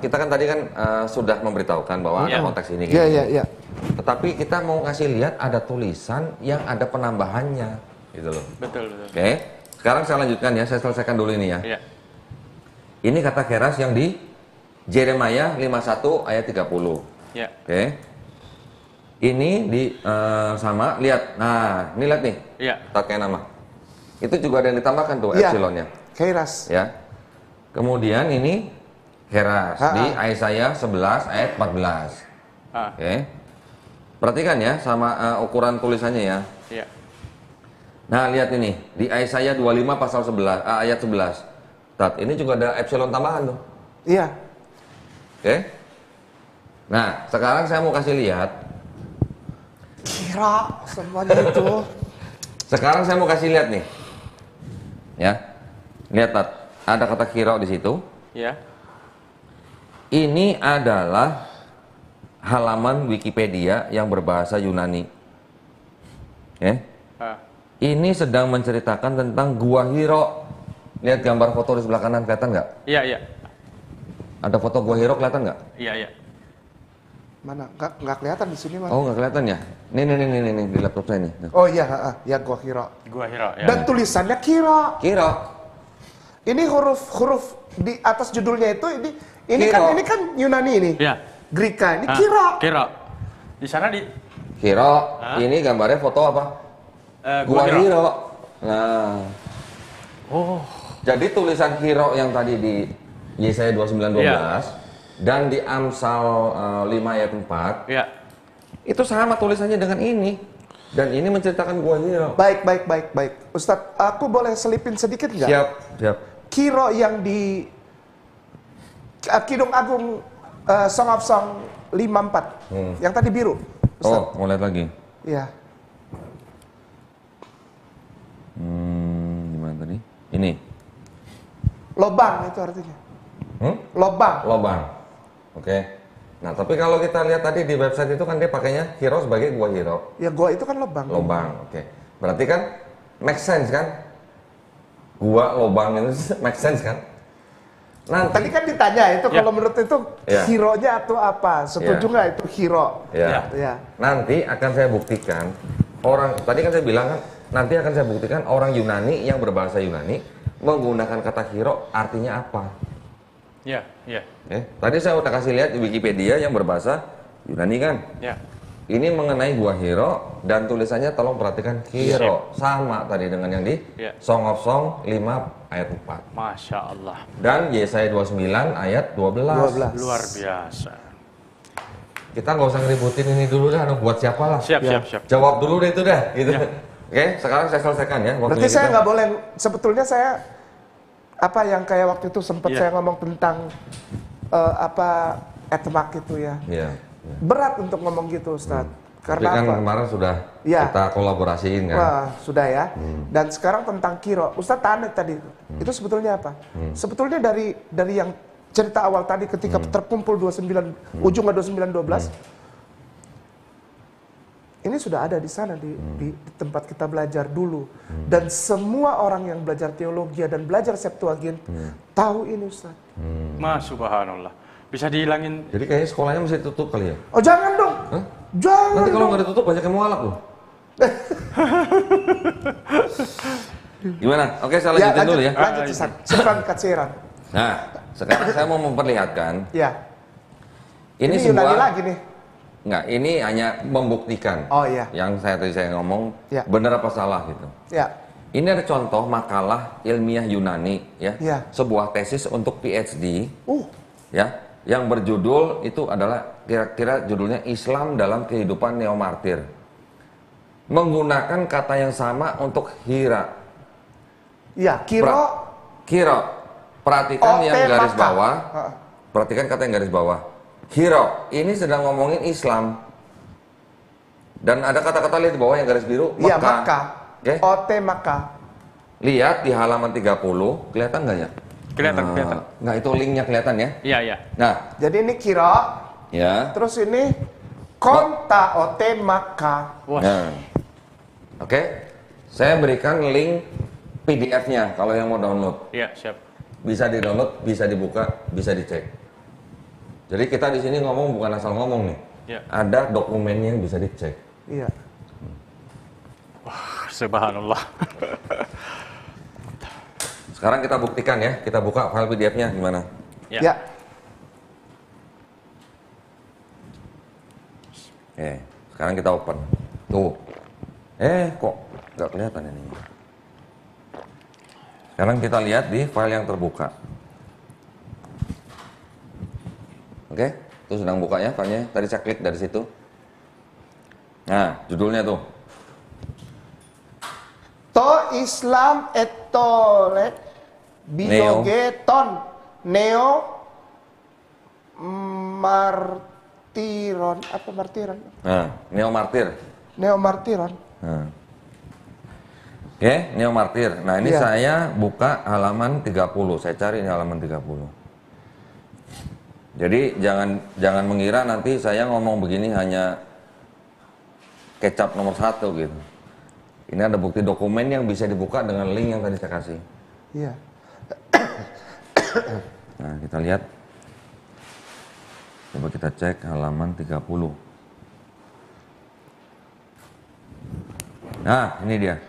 kan tadi kan sudah memberitahukan bahwa ada konteks ini. Iya. Tetapi kita mau kasih lihat ada tulisan yang ada penambahannya, gitu loh. Betul. Oke, sekarang saya lanjutkan ya, saya selesaikan dulu ini ya. Iya. Ini kata keras yang di Jeremia 51 ayat 30. Iya. Oke. Ini di sama, lihat. Nah, ini lihat nih. Iya. Pakai nama. Itu juga ada yang ditambahkan tuh epsilonnya. Keras. Ya. Kemudian ini Heras di Yesaya 11 ayat 14. Oke. Perhatikan ya sama ukuran tulisannya ya. Iya. Nah, lihat ini di Yesaya 25 pasal 11 ayat 11. Tat, ini juga ada epsilon tambahan tuh. Iya. Oke. Nah, sekarang saya mau kasih lihat. Kira semuanya itu. Sekarang saya mau kasih lihat nih. Ya. Lihat, Tat. Ada kata kira di situ. Ya. Ini adalah halaman Wikipedia yang berbahasa Yunani. Ini sedang menceritakan tentang Gua Hiro. Lihat gambar foto di sebelah kanan, kelihatan nggak? Iya. Ada foto Gua Hiro, kelihatan nggak? Iya. Mana? Nggak kelihatan di sini, Mas. Oh, nggak kelihatan ya? Nih di laptop saya nih. Oh iya, ya Gua Hiro. Ya. Dan tulisannya Kiro. Ini huruf di atas judulnya itu ini kan Yunani ini. Iya. Greka ini Kiro. Di sana di Hiro. Ini gambarnya foto apa? Gua Hiro. Nah. Oh. Jadi tulisan Hiro yang tadi di Yesaya 29:12 dan di Amsal 5 ayat 4. Iya. Itu sama tulisannya dengan ini. Dan ini menceritakan Gua Hiro. Baik. Ustadz, aku boleh selipin sedikit nggak? Siap. Kiro yang di Kidung Agung Song of Song 54. Yang tadi biru. Ustadz. Oh, mau lihat lagi? Iya. Gimana tadi? Ini. Lobang itu artinya. Lobang. Oke. Nah, tapi kalau kita lihat tadi di website itu kan dia pakainya Hiro sebagai Gua Hiro. Ya, gua itu kan lobang. Oke. Berarti kan make sense kan? Gua lobang itu make sense kan? Nanti tadi kan ditanya itu kalau menurut itu hero-nya atau apa? Setuju nggak itu hero? Ya. Nanti akan saya buktikan tadi kan saya bilang kan nanti akan saya buktikan orang Yunani yang berbahasa Yunani menggunakan kata hero artinya apa? Iya. Tadi saya udah kasih lihat di Wikipedia yang berbahasa Yunani kan? Iya. Ini mengenai Gua Hiro dan tulisannya tolong perhatikan hero sama tadi dengan yang di Song of Song 5 ayat 4. Masya Allah. Dan Yesaya 29 ayat 12. Luar biasa. Kita nggak usah ngeributin ini dulu dah, buat siapa lah. Siap. Jawab dulu deh itu dah, gitu. Oke, sekarang saya selesaikan ya. Berarti saya nggak boleh, sebetulnya saya apa yang kayak waktu itu sempat saya ngomong tentang etmak itu ya. Berat untuk ngomong gitu, Ustadz. Karena tapi kan apa? kemarin sudah kita kolaborasiin kan. Wah, sudah ya. Dan sekarang tentang Kiro, Ustadz tanya tadi, itu sebetulnya apa? Sebetulnya dari yang cerita awal tadi ketika terkumpul 29 ujungnya 29:12, ini sudah ada di sana di tempat kita belajar dulu. Dan semua orang yang belajar teologi dan belajar Septuagint tahu ini, Ustadz. Subhanallah. Bisa dihilangin. Jadi kayaknya sekolahnya mesti tutup kali ya? Oh, jangan dong. Jangan. Nanti kalau nggak ditutup banyak yang mualaf loh. Gimana? Oke, saya lanjutin dulu ya. Lanjut, Ustaz. Sekarang katsiran. Nah, sekarang saya mau memperlihatkan. Ya. Ini Yunani lagi nih. Enggak, ini hanya membuktikan. Oh iya. Yang tadi saya ngomong benar apa salah gitu. Ya. Ini ada contoh makalah ilmiah Yunani ya. Sebuah tesis untuk PhD. Ya, yang berjudul itu adalah kira-kira judulnya Islam dalam Kehidupan Neomartir. Menggunakan kata yang sama untuk Hira. Ya, Kiro. Perhatikan yang garis bawah. Perhatikan kata yang garis bawah. Hiro, ini sedang ngomongin Islam. Dan ada kata-kata lihat di bawah yang garis biru, Mekah. Iya, Mekah. Oke. Ote Mekah. Lihat di halaman 30, kelihatan nggak ya? Kelihatan. Nggak, itu linknya kelihatan ya? Iya. Nah. Jadi ini Kiro. Ya. Terus ini Konta Ote Mekah. Nah. Oke. Saya berikan link PDF-nya kalau yang mau download. Iya, siap. Bisa di-download, bisa dibuka, bisa dicek. Jadi kita di sini ngomong bukan asal ngomong nih. Ya. Ada dokumennya yang bisa dicek. Iya. Wah, subhanallah. Sekarang kita buktikan ya. Kita buka file PDF-nya gimana? Ya. Oke, sekarang kita open. Tuh. Kok nggak kelihatan ini? Sekarang kita lihat di file yang terbuka. Oke, itu sedang buka ya filenya. Tadi saya klik dari situ. Nah, judulnya tuh. To Islam etole biogeton neo martiron. Apa martiron? Nah, neomartir. Neomartiron. Nah. Oke, neomartir. Nah, ini saya buka halaman 30. Saya cari ini halaman 30. Jadi jangan mengira nanti saya ngomong begini hanya kecap nomor 1 gitu. Ini ada bukti dokumen yang bisa dibuka dengan link yang tadi saya kasih. Iya. Nah, kita lihat. Coba kita cek halaman 30. Nah, ini dia.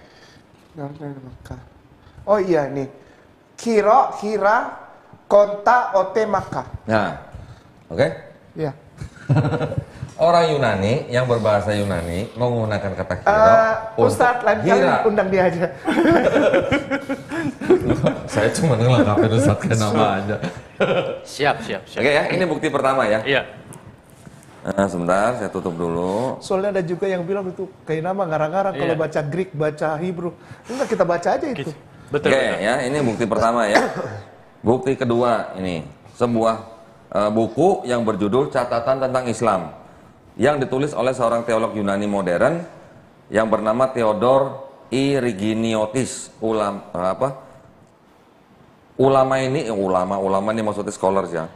Oh iya nih. Kira konta ote maka. Nah, oke? Iya. Orang Yunani yang berbahasa Yunani menggunakan kata kiro Ustadz, lain kali undang dia aja. Saya cuma ngelengkapin Ustadz kayak nama aja. Siap. Oke ya, ini bukti pertama ya. Iya. Nah, sebentar, saya tutup dulu. Soalnya ada juga yang bilang itu kayak nama ngarang-ngarang kalau baca Greek, baca Hebrew. Enggak, kita baca aja itu. Betul. Ya, ini bukti pertama ya. Bukti kedua ini sebuah buku yang berjudul Catatan tentang Islam yang ditulis oleh seorang teolog Yunani modern yang bernama Theodor Iriginiotis. Ulama ini maksudnya scholars ya.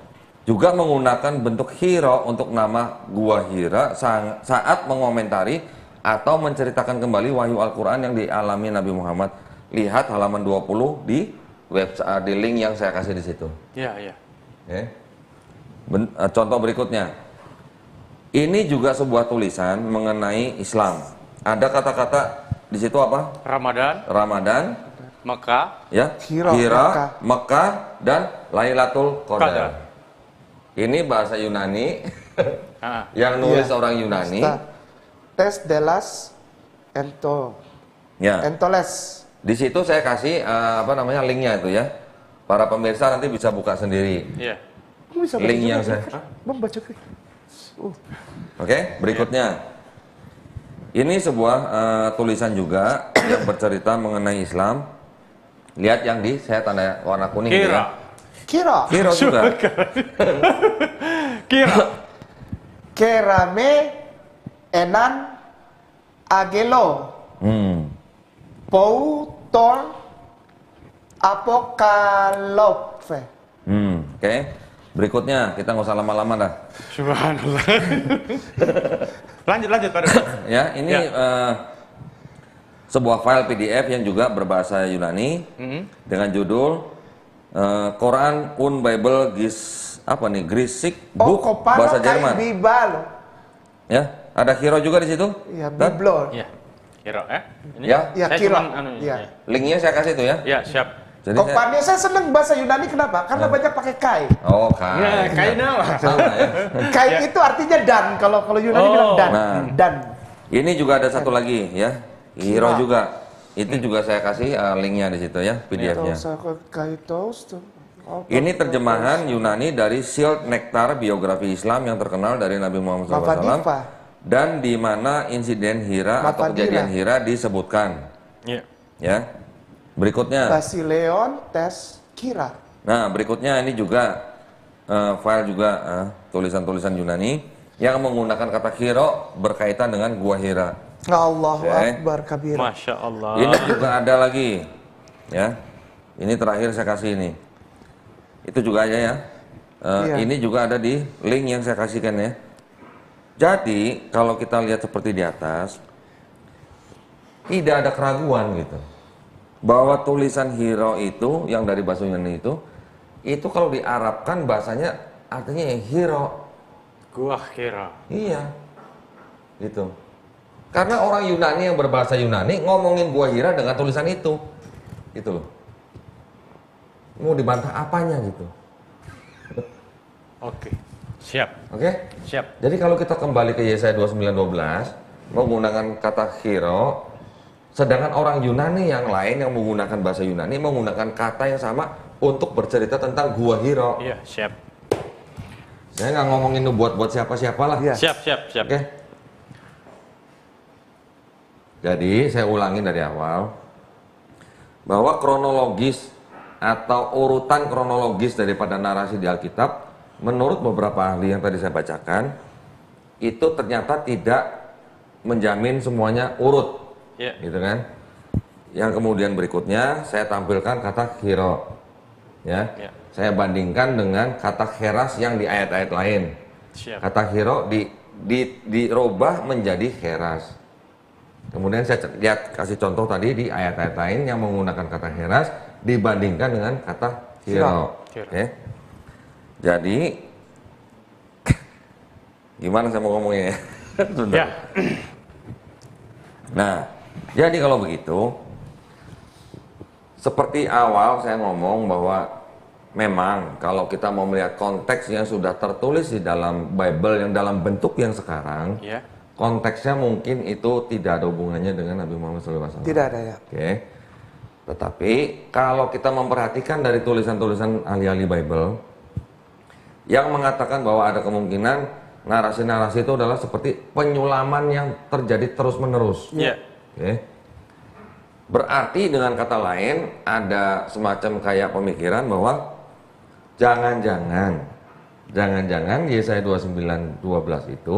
Juga menggunakan bentuk hiro untuk nama Gua Hira saat mengomentari atau menceritakan kembali wahyu Al-Quran yang dialami Nabi Muhammad. Lihat halaman 20 di website, di link yang saya kasih di situ. Iya. Okay. Contoh berikutnya. Ini juga sebuah tulisan mengenai Islam. Ada kata-kata di situ apa? Ramadan, Mekah, ya, Hira, Mekah, dan Lailatul Qadar. Ini bahasa Yunani yang nulis orang Yunani. Tes delas entoles. Di situ saya kasih linknya itu ya. Para pemirsa nanti bisa buka sendiri. Iya. Link yang saya. Membaca. Oke, berikutnya. Ini sebuah tulisan juga yang bercerita mengenai Islam. Lihat yang saya tanda warna kuning itu ya. Kiro juga. Kerame enan agelo. Poutor apokalope. Oke. Berikutnya, kita nggak usah lama-lama dah. Subhanallah. lanjut Pak. Ya, ini sebuah file PDF yang juga berbahasa Yunani dengan judul Quran und Bible Grisik Book bahasa Jerman. Ya, ada Kiro juga di situ. Iya, Biblor. Iya. Kiro ini? Ya, Kiro. Linknya saya kasih tuh ya. Ya, siap. Jadi Kopannya saya seneng bahasa Yunani, kenapa? Karena banyak pakai kai. Oh, kai. Ya, kai nama. Kai itu artinya dan. Kalau Yunani bilang dan. Nah. Dan. Ini juga ada satu lagi ya. Hiro juga. Itu juga saya kasih linknya di situ ya, PDF-nya. Ini terjemahan Yunani dari Sealed Nectar biografi Islam yang terkenal dari Nabi Muhammad SAW, dan di mana insiden Hira atau kejadian Hira disebutkan. Ya. Berikutnya. Basileon tes Kira. Nah, berikutnya ini juga file juga tulisan-tulisan Yunani yang menggunakan kata Hiro berkaitan dengan Gua Hira. Allahu Akbar kabira. Masya Allah. Ini juga ada lagi, ya. Ini terakhir saya kasih ini. Itu juga aja ya. Ini juga ada di link yang saya kasihkan ya. Jadi kalau kita lihat seperti di atas, tidak ada keraguan gitu, bahwa tulisan Hiro itu yang dari bahasa Yunani itu kalau diarabkan bahasanya artinya Hiro. Gua Hira. Iya, gitu. Karena orang Yunani yang berbahasa Yunani ngomongin Gua Hira dengan tulisan itu, gitu loh. Mau dibantah apanya gitu? Oke, siap. Oke? Siap. Jadi kalau kita kembali ke Yesaya 29:12 menggunakan kata Hiro, sedangkan orang Yunani yang lain yang menggunakan bahasa Yunani menggunakan kata yang sama untuk bercerita tentang Gua Hiro. Iya, siap. Saya nggak ngomongin buat siapa-siapa lah. Ya. Siap. Oke. Jadi saya ulangin dari awal bahwa kronologis atau urutan kronologis daripada narasi di Alkitab menurut beberapa ahli yang tadi saya bacakan itu ternyata tidak menjamin semuanya urut, gitu kan? Yang kemudian berikutnya saya tampilkan kata Hiro, ya. Saya bandingkan dengan kata Heras yang di ayat-ayat lain. Siap. Kata Hiro dirubah menjadi Heras. Kemudian saya kasih contoh tadi di ayat-ayat lain yang menggunakan kata Heras dibandingkan dengan kata Hiro. Okay. Jadi gimana saya mau ngomongnya? Ya. Nah, jadi kalau begitu, seperti awal saya ngomong bahwa memang kalau kita mau melihat konteks yang sudah tertulis di dalam Bible yang dalam bentuk yang sekarang, konteksnya mungkin itu tidak ada hubungannya dengan Nabi Muhammad SAW. Tidak ada ya. Oke. Tetapi kalau kita memperhatikan dari tulisan-tulisan ahli-ahli Bible yang mengatakan bahwa ada kemungkinan narasi-narasi itu adalah seperti penyulaman yang terjadi terus-menerus. Oke. Berarti dengan kata lain ada semacam kayak pemikiran bahwa jangan-jangan Yesaya 29:12 itu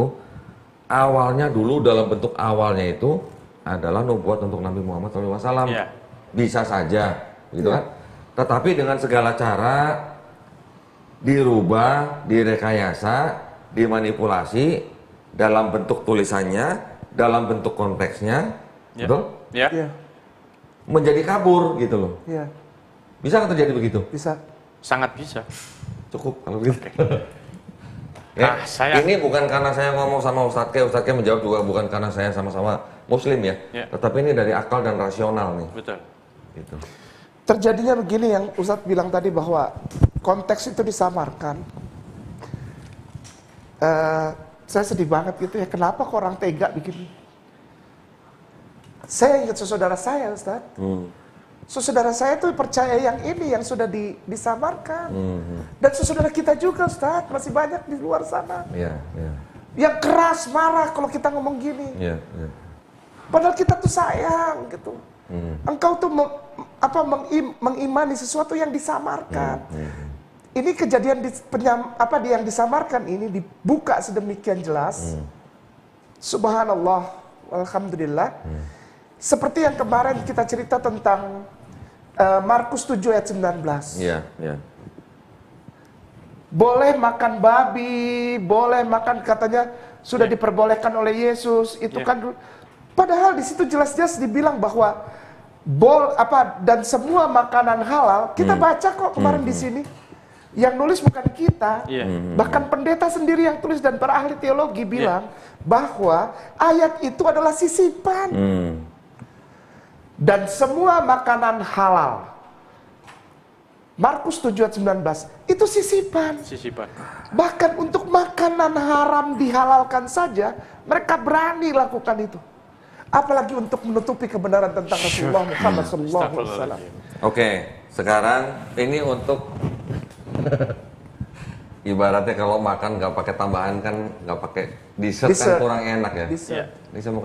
awalnya dulu dalam bentuk awalnya itu adalah nubuat untuk Nabi Muhammad SAW. Bisa saja, gitu kan? Tetapi dengan segala cara dirubah, direkayasa, dimanipulasi dalam bentuk tulisannya, dalam bentuk konteksnya, betul? Menjadi kabur gitu loh. Bisa nggak terjadi begitu? Bisa. Sangat bisa. Cukup kalau begitu. Ini bukan karena saya ngomong sama Ustadz Ke menjawab juga bukan karena saya sama-sama Muslim ya. Tetapi ini dari akal dan rasional nih. Betul. Gitu. Terjadinya begini yang Ustadz bilang tadi bahwa konteks itu disamarkan. Saya sedih banget gitu ya. Kenapa kok orang tega bikin? Saya ingat saudara saya, Ustadz. Saudara saya tuh percaya yang ini yang sudah disamarkan. Dan saudara kita juga, Ustadz, masih banyak di luar sana. Yang keras, marah kalau kita ngomong gini. Padahal kita tuh sayang gitu. Engkau tuh mengimani sesuatu yang disamarkan. Ini kejadian yang disamarkan ini dibuka sedemikian jelas. Subhanallah, alhamdulillah. Seperti yang kemarin kita cerita tentang Markus 7 ayat 19. Boleh makan babi, boleh makan, katanya sudah diperbolehkan oleh Yesus. Itu kan padahal di situ jelas-jelas dibilang bahwa dan semua makanan halal. Kita baca kok kemarin di sini. Yang nulis bukan kita. Bahkan pendeta sendiri yang tulis dan para ahli teologi bilang bahwa ayat itu adalah sisipan. Dan semua makanan halal. Markus 7 ayat 19 itu sisipan. Bahkan untuk makanan haram dihalalkan saja mereka berani lakukan itu. apalagi untuk menutupi kebenaran tentang Rasulullah Muhammad SAW. Oke, sekarang ini untuk ibaratnya kalau makan nggak pakai tambahan kan, nggak pakai dessert kan kurang enak ya. Ini saya mau